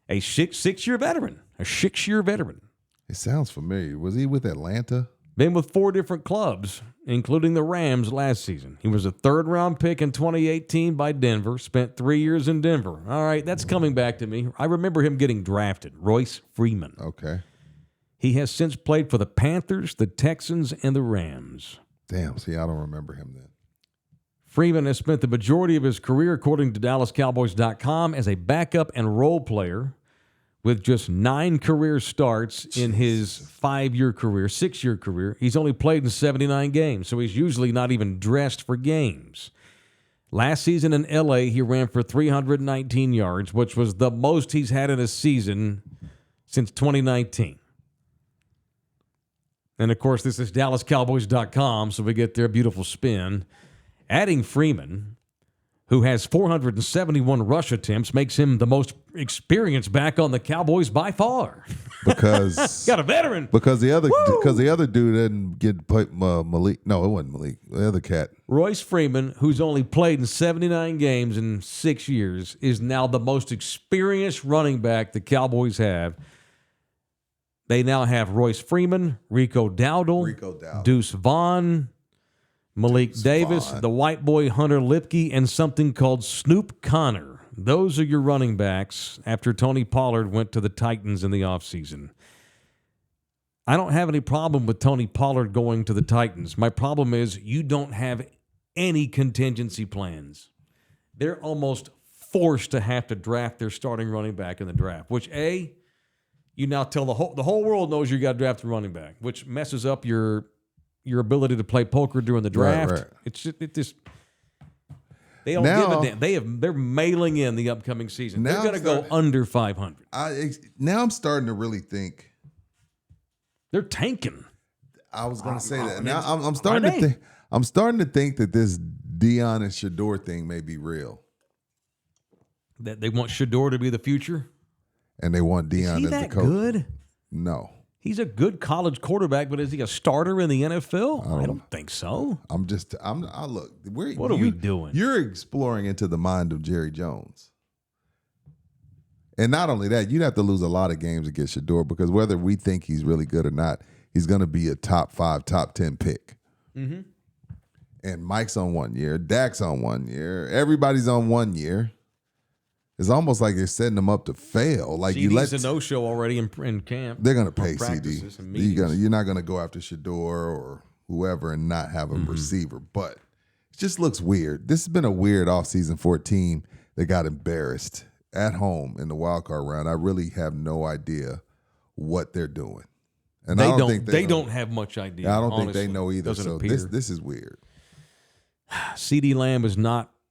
a six-year veteran. A 6-year veteran. It sounds familiar. Was he with Atlanta? Been with 4 different clubs, including the Rams last season. He was a 3rd-round pick in 2018 by Denver, spent 3 years in Denver. All right, that's coming back to me. I remember him getting drafted, Royce Freeman. Okay. He has since played for the Panthers, the Texans, and the Rams. Damn, see, I don't remember him then. Freeman has spent the majority of his career, according to DallasCowboys.com, as a backup and role player with just 9 career starts in his 6-year career. He's only played in 79 games, so he's usually not even dressed for games. Last season in L.A., he ran for 319 yards, which was the most he's had in a season since 2019. And, of course, this is DallasCowboys.com, so we get their beautiful spin. Adding Freeman, who has 471 rush attempts, makes him the most experienced back on the Cowboys by far. Because got a veteran. Because the other dude didn't get put Malik. No, it wasn't Malik. The other cat. Royce Freeman, who's only played in 79 games in 6 years, is now the most experienced running back the Cowboys have. They now have Royce Freeman, Rico Dowdle, Deuce Vaughn, Malik Davis, the white boy Hunter Lipke, and something called Snoop Connor. Those are your running backs after Tony Pollard went to the Titans in the offseason. I don't have any problem with Tony Pollard going to the Titans. My problem is you don't have any contingency plans. They're almost forced to have to draft their starting running back in the draft, which, you now tell the whole world knows you got to draft a running back, which messes up your ability to play poker during the draft. Right. It's just they don't give a damn. They're mailing in the upcoming season. They're going to go under 500. Now I'm starting to really think they're tanking. I was going to say that. Now I'm starting to think. I'm starting to think that this Dion and Shador thing may be real. That they want Shador to be the future. And they want Dion as the coach. Good? No. He's a good college quarterback, but is he a starter in the NFL? I don't think so. Look. What are we doing? You're exploring into the mind of Jerry Jones. And not only that, you'd have to lose a lot of games against Shador because whether we think he's really good or not, he's going to be a top 5, top 10 pick. Mm-hmm. And Mike's on 1 year. Dak's on 1 year. Everybody's on 1 year. It's almost like they're setting them up to fail. Like CD's a no-show already in camp. They're going to pay CD. You're not going to go after Shador or whoever and not have a receiver. But it just looks weird. This has been a weird offseason for a team that got embarrassed at home in the wild card round. I really have no idea what they're doing. And they I don't think they don't have much idea. I don't honestly. think they know either. So this is weird. CD Lamb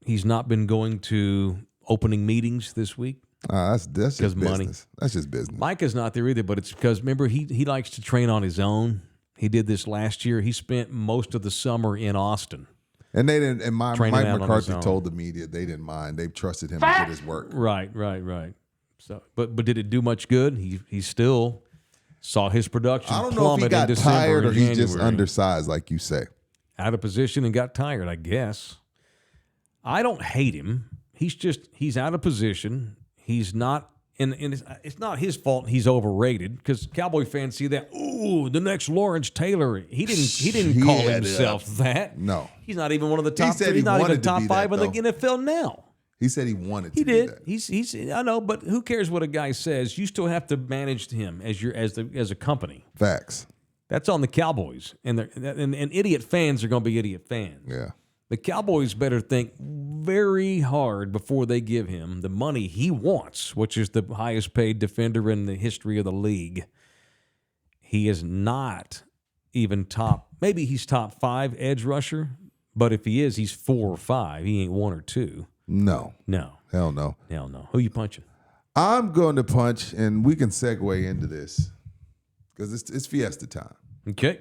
he's not been going to opening meetings this week. That's just business. Money. That's just business. Mike is not there either, but it's because, remember, he likes to train on his own. He did this last year. He spent most of the summer in Austin. And they didn't. And Mike McCarthy told the media they didn't mind. They trusted him to get his work. Right. So, but did it do much good? He still saw his production. I don't know if he got tired or he's just undersized, like you say. Out of position and got tired, I guess. I don't hate him. He's out of position. He's not, and it's not his fault he's overrated because Cowboy fans see that, ooh, the next Lawrence Taylor. He didn't call himself that. No. He's not even one of the top three. He's not even top 5 in the NFL now. He said he wanted to He do did. that. He's I know, but who cares what a guy says? You still have to manage him as a company. Facts. That's on the Cowboys. And idiot fans are going to be idiot fans. Yeah. The Cowboys better think very hard before they give him the money he wants, which is the highest paid defender in the history of the league. He is not even maybe he's top 5 edge rusher, but if he is, he's 4 or 5. He ain't 1 or 2. No. Hell no. Hell no. Who you punching? I'm going to punch, and we can segue into this because it's Fiesta time. Okay.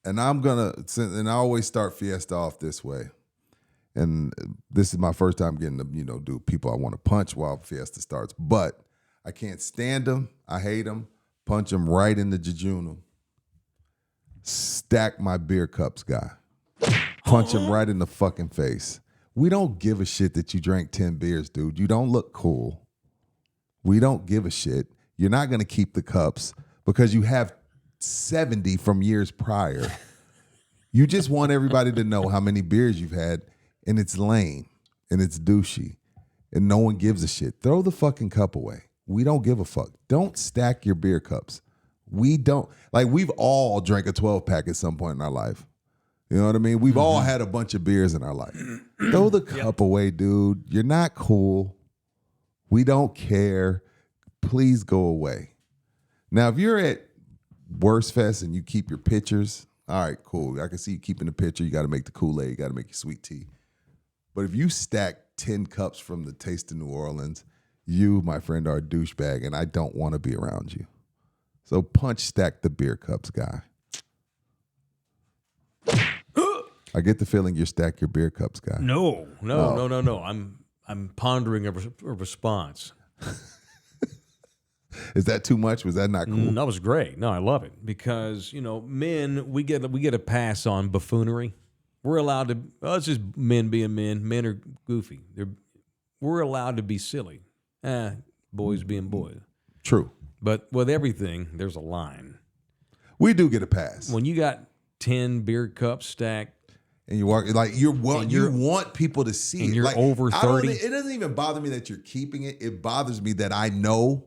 And and I always start Fiesta off this way. And this is my first time getting to, do people I want to punch while Fiesta starts. But I can't stand them. I hate them. Punch them right in the jejunum. Stack my beer cups, guy. Punch him right in the fucking face. We don't give a shit that you drank 10 beers, dude. You don't look cool. We don't give a shit. You're not going to keep the cups because you have 70 from years prior. You just want everybody to know how many beers you've had, and it's lame and it's douchey and no one gives a shit. Throw the fucking cup away. We don't give a fuck. Don't stack your beer cups. We don't. Like, we've all drank a 12-pack at some point in our life. You know what I mean? We've all had a bunch of beers in our life. Throw the cup away, dude. You're not cool. We don't care. Please go away. Now, if you're at Worst Fest and you keep your pictures, all right, cool. I can see you keeping the picture. You got to make the Kool-Aid. You got to make your sweet tea. But if you stack 10 cups from the Taste of New Orleans, you, my friend, are a douchebag, and I don't want to be around you. So punch stack the beer cups, guy. I get the feeling you're stack your beer cups, guy. No. I'm pondering a response. Is that too much? Was that not cool? That was great. No, I love it because men we get a pass on buffoonery. We're allowed to. Oh, it's just men being men. Men are goofy. We're allowed to be silly. Boys being boys. True. But with everything, there's a line. We do get a pass. When you got 10 beer cups stacked, and you walk like you want people to see and it. You're like, over 30. It doesn't even bother me that you're keeping it. It bothers me that I know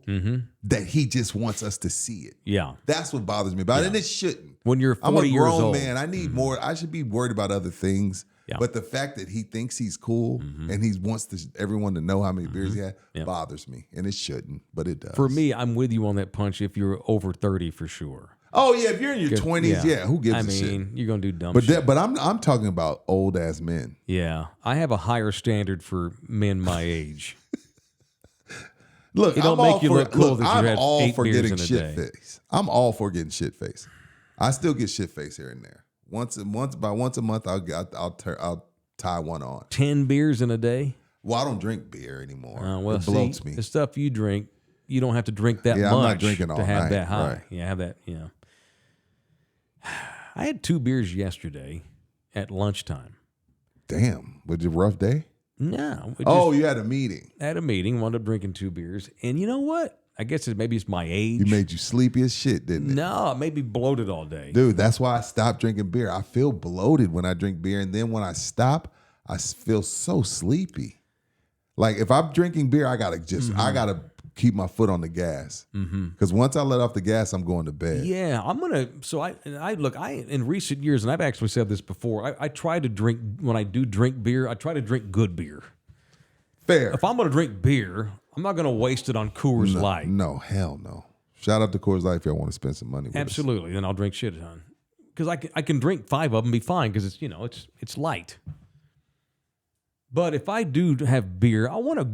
that he just wants us to see it. Yeah, that's what bothers me about it. And it shouldn't. When you're 40 I'm a years grown old, man. I need more. I should be worried about other things. Yeah. But the fact that he thinks he's cool and he wants everyone to know how many beers he had bothers me, and it shouldn't, but it does. For me, I'm with you on that punch. If you're over 30, for sure. Oh yeah, if you're in your 20s, who gives a shit? I mean, you're gonna do dumb shit. But I'm talking about old ass men. Yeah, I have a higher standard for men my age. Look, it don't make you look cool that you had 8 beers in a shit day. Face. I'm all for getting shit face. I still get shit face here and there. Once a month, I'll tie one on. 10 beers in a day. Well, I don't drink beer anymore. It bloats me. The stuff you drink, you don't have to drink that much. I'm not drinking all to have night, that high. Right. Yeah, have that. Yeah. I had 2 beers yesterday at lunchtime. Damn, was it a rough day? No. You had a meeting. I had a meeting, wound up drinking 2 beers. And you know what? I guess maybe it's my age. It made you sleepy as shit, didn't it? No, it made me bloated all day. Dude, that's why I stopped drinking beer. I feel bloated when I drink beer. And then when I stop, I feel so sleepy. Like if I'm drinking beer, I gotta keep my foot on the gas. Because once I let off the gas, I'm going to bed. Yeah, I'm gonna. So I in recent years, and I've actually said this before. I try to drink when I do drink beer. I try to drink good beer. Fair. If I'm gonna drink beer, I'm not gonna waste it on Coors Light. No, hell no. Shout out to Coors Light if y'all want to spend some money with Absolutely, us. then I'll drink shit ton. Because I can drink 5 of them and be fine because it's light. But if I do have beer, I want a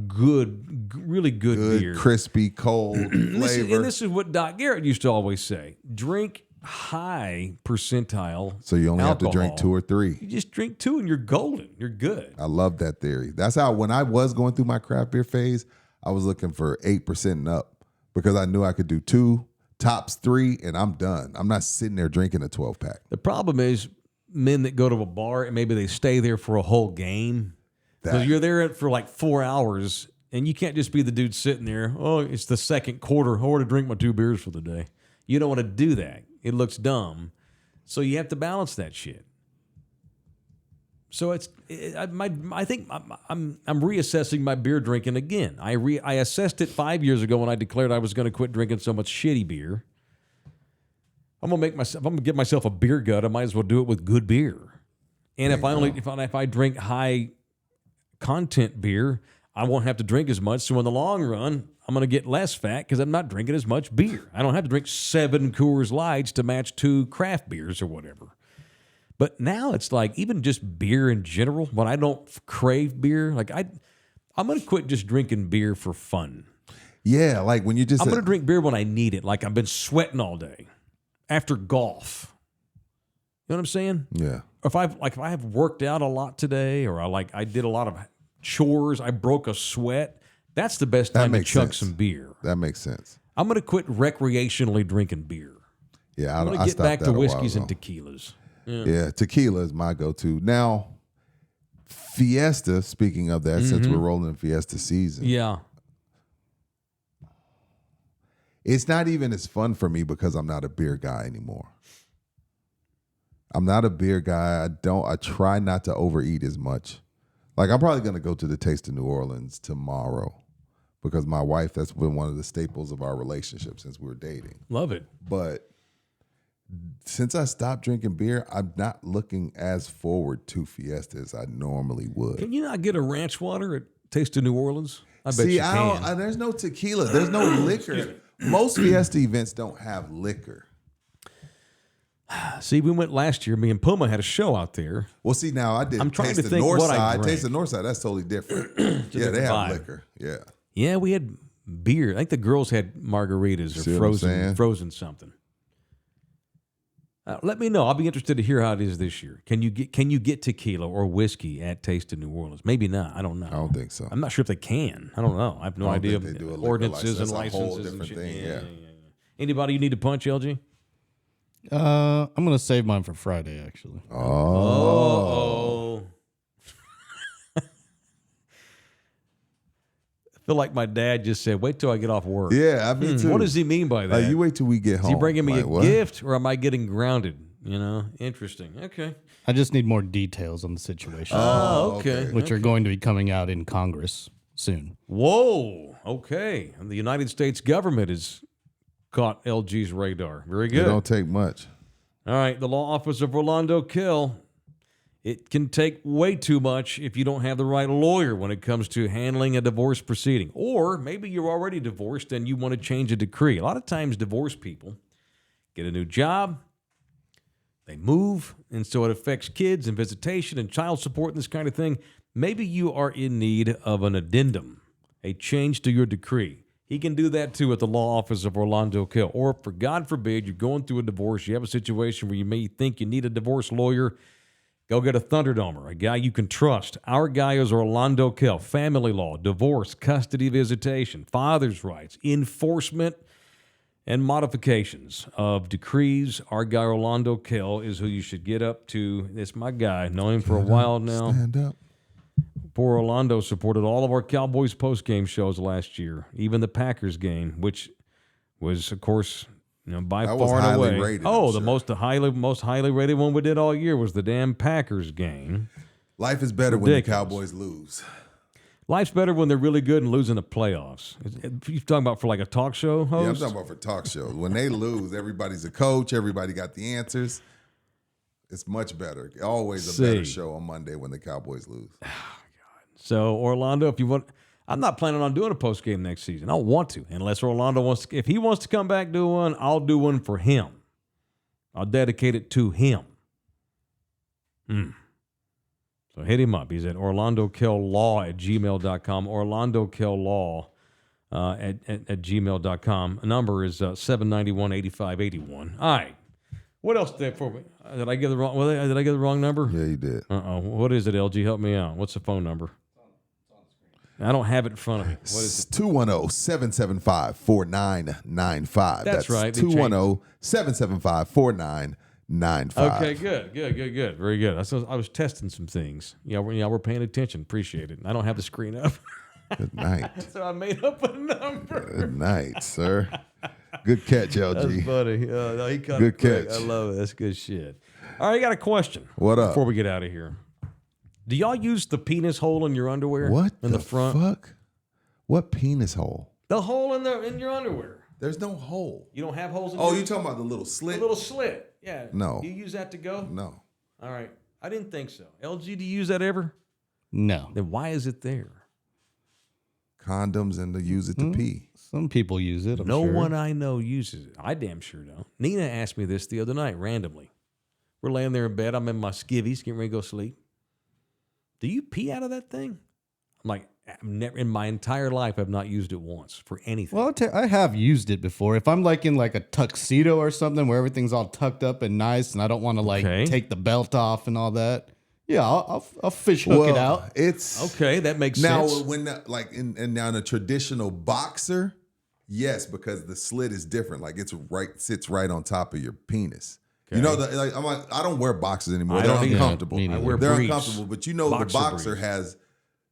really good beer. Crispy, cold flavor. This is what Doc Garrett used to always say. Drink high percentile So you only alcohol. have to drink 2 or 3. You just drink 2 and you're golden. You're good. I love that theory. That's how, when I was going through my craft beer phase, I was looking for 8% and up because I knew I could do 2, tops 3, and I'm done. I'm not sitting there drinking a 12-pack. The problem is men that go to a bar and maybe they stay there for a whole game. Because you're there for like 4 hours, and you can't just be the dude sitting there. Oh, it's the second quarter. I want to drink my 2 beers for the day. You don't want to do that. It looks dumb. So you have to balance that shit. So I think I'm reassessing my beer drinking again. I assessed it 5 years ago when I declared I was going to quit drinking so much shitty beer. I'm gonna give myself a beer gut. I might as well do it with good beer. And if I drink high content beer, I won't have to drink as much. So in the long run, I'm going to get less fat because I'm not drinking as much beer. I don't have to drink 7 Coors Lights to match 2 craft beers or whatever. But now it's like even just beer in general, when I don't crave beer, like I'm going to quit just drinking beer for fun. Yeah, like when you just... I'm going to drink beer when I need it. Like I've been sweating all day after golf. You know what I'm saying? Yeah. If I have worked out a lot today, or I did a lot of chores, I broke a sweat. That's the best time to chug some beer. That makes sense. I'm going to quit recreationally drinking beer. Yeah, I'm going to get back to whiskeys and tequilas. Yeah, tequila is my go-to. Now, Fiesta, speaking of that, since we're rolling in Fiesta season. Yeah. It's not even as fun for me because I'm not a beer guy anymore. I'm not a beer guy. I try not to overeat as much. Like, I'm probably going to go to the Taste of New Orleans tomorrow because my wife, that's been one of the staples of our relationship since we were dating. Love it. But since I stopped drinking beer, I'm not looking as forward to Fiesta as I normally would. Can you not get a ranch water at Taste of New Orleans? I bet See, you can. there's no tequila. There's no liquor. Most Fiesta events don't have liquor. See, we went last year. Me and Puma had a show out there. Well, see, now I did. I'm trying Taste to the think North what I Side. drank. Taste the North Side. That's totally different. Yeah, they different have vibe. liquor. Yeah. Yeah, we had beer. I think the girls had margaritas See or what I'm saying? frozen something. Let me know. I'll be interested to hear how it is this year. Can you get tequila or whiskey at Taste of New Orleans? Maybe not. I don't know. I don't think so. I'm not sure if they can. I don't know. I have no I don't idea. think they do a liquor Ordinances and license. That's a whole licenses and different shit. thing, yeah. Anybody you need to punch, LG? I'm gonna save mine for Friday, actually. Oh. I feel like my dad just said, wait till I get off work. Yeah, I mean, too. What does he mean by that? You wait till we get home. Is he bringing me Like, a what? gift or am I getting grounded? Interesting. Okay. I just need more details on the situation, Oh, okay. which are going to be coming out in Congress soon. Whoa. Okay. And the United States government has caught LG's radar. Very It good. don't take much. All right. The law office of Orlando Kill. It can take way too much if you don't have the right lawyer when it comes to handling a divorce proceeding. Or maybe you're already divorced and you want to change a decree. A lot of times divorced people get a new job, they move, and so it affects kids and visitation and child support and this kind of thing. Maybe you are in need of an addendum, a change to your decree. He can do that too at the law office of Orlando Kill. Or for God forbid, you're going through a divorce, you have a situation where you may think you need a divorce lawyer, go get a Thunderdomer, a guy you can trust. Our guy is Orlando Kill. Family law, divorce, custody visitation, father's rights, enforcement, and modifications of decrees. Our guy Orlando Kill is who you should get up to. It's my guy. Know him for a while now. Stand up. Poor Orlando supported all of our Cowboys post-game shows last year, even the Packers game, which was, of course, by That was far and highly away. rated, Oh, I'm the sure. most highly rated one we did all year was the damn Packers game. Life is better when the Ridiculous. Cowboys lose. Life's better when they're really good and losing the playoffs. You're talking about for like a talk show host? Yeah, I'm talking about for talk shows. When they lose, everybody's a coach. Everybody got the answers. It's much better. Always a better show on Monday when the Cowboys lose. So, Orlando, if you want, I'm not planning on doing a post game next season. I don't want to, unless Orlando wants to. If he wants to come back, do one, I'll do one for him. I'll dedicate it to him. So hit him up. He's at orlandokilllaw@gmail.com. Orlandokilllaw at gmail.com. Number is 791-8581. All right. What else did for me? Did I give the wrong? Did I give the wrong number? Yeah, you did. What is it, LG? Help me out. What's the phone number? I don't have it in front of me. What is it? 210-775-4995. That's right. They 210-775-4995. Okay, good. Very good. I was testing some things. We're paying attention. Appreciate it. I don't have the screen up. Good night. So I made up a number. Good night, sir. Good catch, LG. That's funny. No, he caught Good it quick. catch. I love it. That's good shit. All right, I got a question. What up? Before we get out of here. Do y'all use the penis hole in your underwear? What in the front? fuck? What penis hole? The hole in your underwear. There's no hole. You don't have holes in Oh, your you talking about the little slit? a little slit. Yeah. No. Do you use that to go? No. All right. I didn't think so. LG, do you use that ever? No. Then why is it there? Condoms and to use it to pee. Some people use it. I'm No sure. one I know uses it. I damn sure don't. Nina asked me this the other night randomly. We're laying there in bed. I'm in my skivvies, getting ready to go sleep. Do you pee out of that thing? I'm like, I've never in my entire life, I've not used it once for anything. Well, I have used it before. If I'm like in like a tuxedo or something where everything's all tucked up and nice, and I don't want to like Okay. take the belt off and all that, yeah, I'll fish hook it out. It's Okay, that makes now sense. when now in a traditional boxer, yes, because the slit is different. Like sits right on top of your penis. You know, I don't wear boxers anymore. I They're don't either. uncomfortable. Yeah, me neither. I wear They're briefs. uncomfortable, but you know the Boxer boxer briefs. has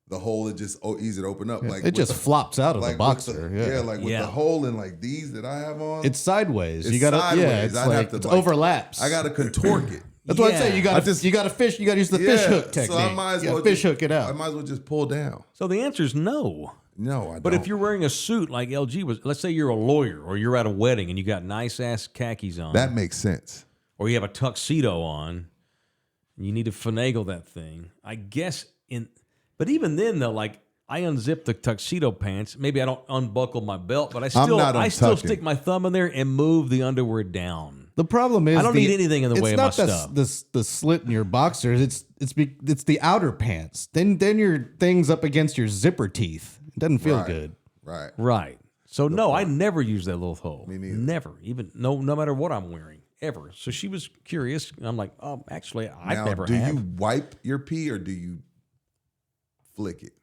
the hole is just easy to open up. Like it just flops out of the with boxer. with the hole in like these that I have on. It's sideways. It's you gotta sideways. it overlaps. I gotta contort it. That's what I'm saying. You gotta fish. You gotta use the fish hook technique. So I might as well fish hook it out. I might as well just pull down. So the answer is no. No, I don't. But if you're wearing a suit like LG was, let's say you're a lawyer or you're at a wedding and you got nice ass khakis on, that makes sense. Or you have a tuxedo on, and you need to finagle that thing. I guess but even then though, like I unzip the tuxedo pants. Maybe I don't unbuckle my belt, but I still stick my thumb in there and move the underwear down. The problem is I don't need anything in the way of my stuff. It's not the slit in your boxers. It's the outer pants. Then your thing's up against your zipper teeth. It doesn't feel good. Right. So no, I never use that little hole. Me neither. Never. Even no matter what I'm wearing. Ever. So she was curious. And I'm like, actually, I never have. Do you wipe your pee or do you flick it?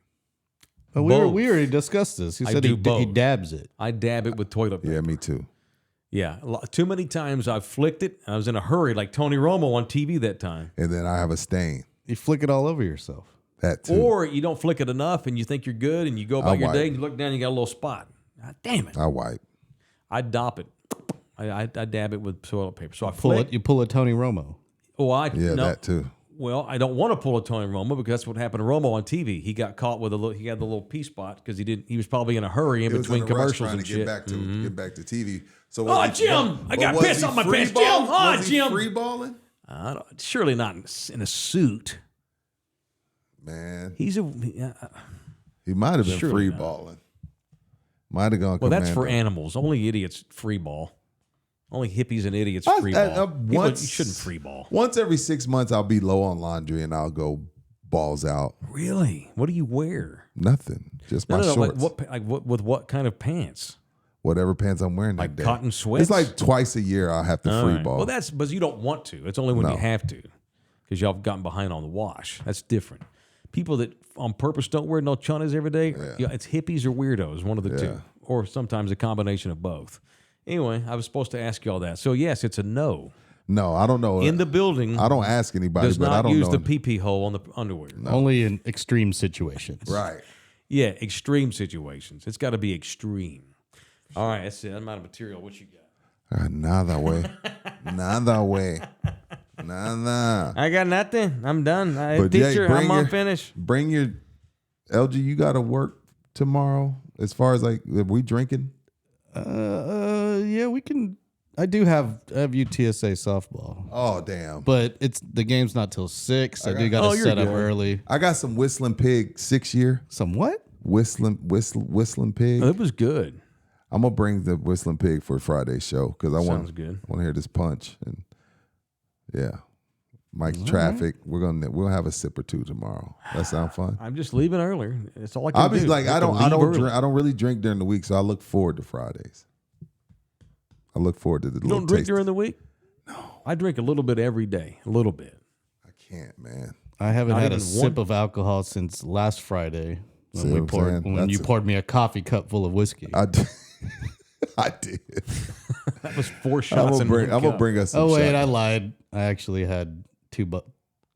But we already discussed this. He said he dabs it. I dab it with toilet paper. Yeah, me too. Yeah. Too many times I flicked it. I was in a hurry, like Tony Romo on TV that time. And then I have a stain. You flick it all over yourself. That too. Or you don't flick it enough and you think you're good and you go about your day and you look down and you got a little spot. God damn it. I wipe. I dop it. I dab it with toilet paper. So I pull it. You pull a Tony Romo. Oh, that too. Well, I don't want to pull a Tony Romo because that's what happened to Romo on TV. He got caught with he had the little pee spot because he was probably in a hurry in between commercials and shit. Get back to TV. So Jim, I got piss on my pants. Jim, Jim. Free balling? Surely not in a suit. Man, he might have been free balling. Might have gone. Well, that's for animals. Only idiots free ball. Only hippies and idiots free ball. You shouldn't free ball. Once every 6 months, I'll be low on laundry and I'll go balls out. Really? What do you wear? Nothing. Just my shorts. With what kind of pants? Whatever pants I'm wearing that day. Like cotton sweats? It's like twice a year I'll have to free ball. Well, that's because you don't want to. It's only when you have to because y'all have gotten behind on the wash. That's different. People that on purpose don't wear no chunnas every day, it's hippies or weirdos, one of the two. Or sometimes a combination of both. Anyway, I was supposed to ask y'all that. So, yes, it's a no. No, I don't know. In the building, I don't ask anybody, does but I not don't use know. the pee-pee hole on the underwear. No. Only in extreme situations. Right. Yeah, extreme situations. It's got to be extreme. All right, that's it. I'm out of material. What you got? Nada way. Nada way. Nada. I got nothing. I'm done. Teacher, I'm unfinished. Bring your LG. You got to work tomorrow. As far as like, are we drinking? Yeah, we can. I have UTSA softball. Oh damn! But the game's not till 6. I do got to set up early. I got some Whistling Pig 6-year. Some what? Whistling Pig. Oh, it was good. I'm gonna bring the Whistling Pig for Friday's show because I want to hear this punch and Mike's traffic. Right. We'll have a sip or two tomorrow. That sound fun? I'm just leaving earlier. It's all I can do. I'll be like, I don't really drink during the week, so I look forward to Fridays. I look forward to the. You don't drink during the week? No, I drink a little bit every day. A little bit. I can't, man. I haven't had a sip of alcohol since last Friday when you poured me a coffee cup full of whiskey. I did. I did. That was 4 shots. I'm gonna bring us. Some I lied. I actually had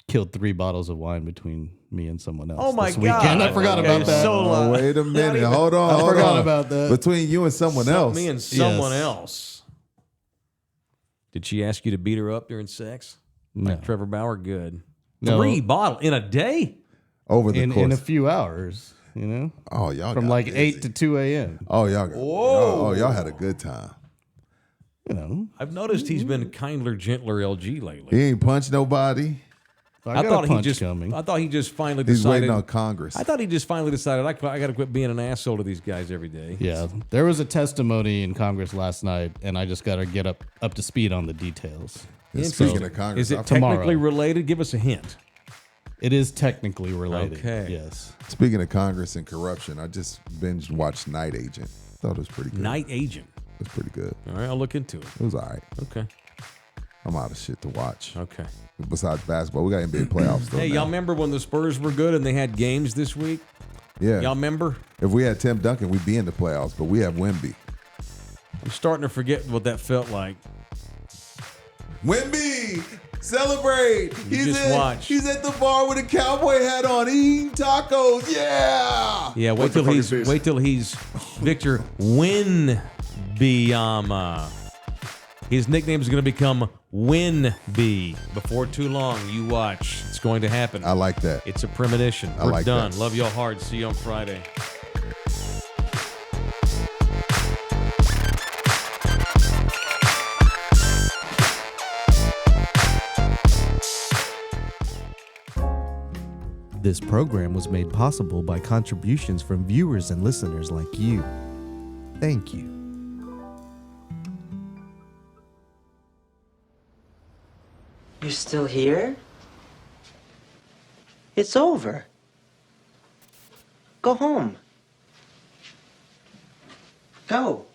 killed 3 bottles of wine between me and someone else. Oh my God! Weekend. I forgot about that. So wait a minute. Hold on. I forgot about that. Between you and someone else. Me and someone else. Did she ask you to beat her up during sex? No. Like Trevor Bauer? Good. No. 3 bottles in a day? Over the course. In a few hours, you know? Oh, y'all from like busy. 8 to 2 a.m. Oh, y'all had a good time. You know. I've noticed he's been kinder, gentler LG lately. He ain't punched nobody. I thought he just finally decided. He's waiting on Congress. I thought he just finally decided I got to quit being an asshole to these guys every day. Yeah, there was a testimony in Congress last night, and I just got to get up to speed on the details. Speaking of Congress, is it technically related? Give us a hint. It is technically related. Okay. Yes. Speaking of Congress and corruption, I just binge watched Night Agent. Thought it was pretty good. Night Agent. It was pretty good. All right, I'll look into it. It was all right. Okay. I'm out of shit to watch. Okay. Besides basketball, we got NBA playoffs. Hey, y'all remember when the Spurs were good and they had games this week? Yeah. Y'all remember? If we had Tim Duncan, we'd be in the playoffs, but we have Wemby. I'm starting to forget what that felt like. Wemby! Celebrate. Watch. He's at the bar with a cowboy hat on, eating tacos. Yeah. Yeah, wait till he's Victor Winbiyama. His nickname is going to become Winby. Before too long, you watch. It's going to happen. I like that. It's a premonition. We're like done. that. Love y'all hard. See you on Friday. This program was made possible by contributions from viewers and listeners like you. Thank you. You're still here? It's over. Go home. Go.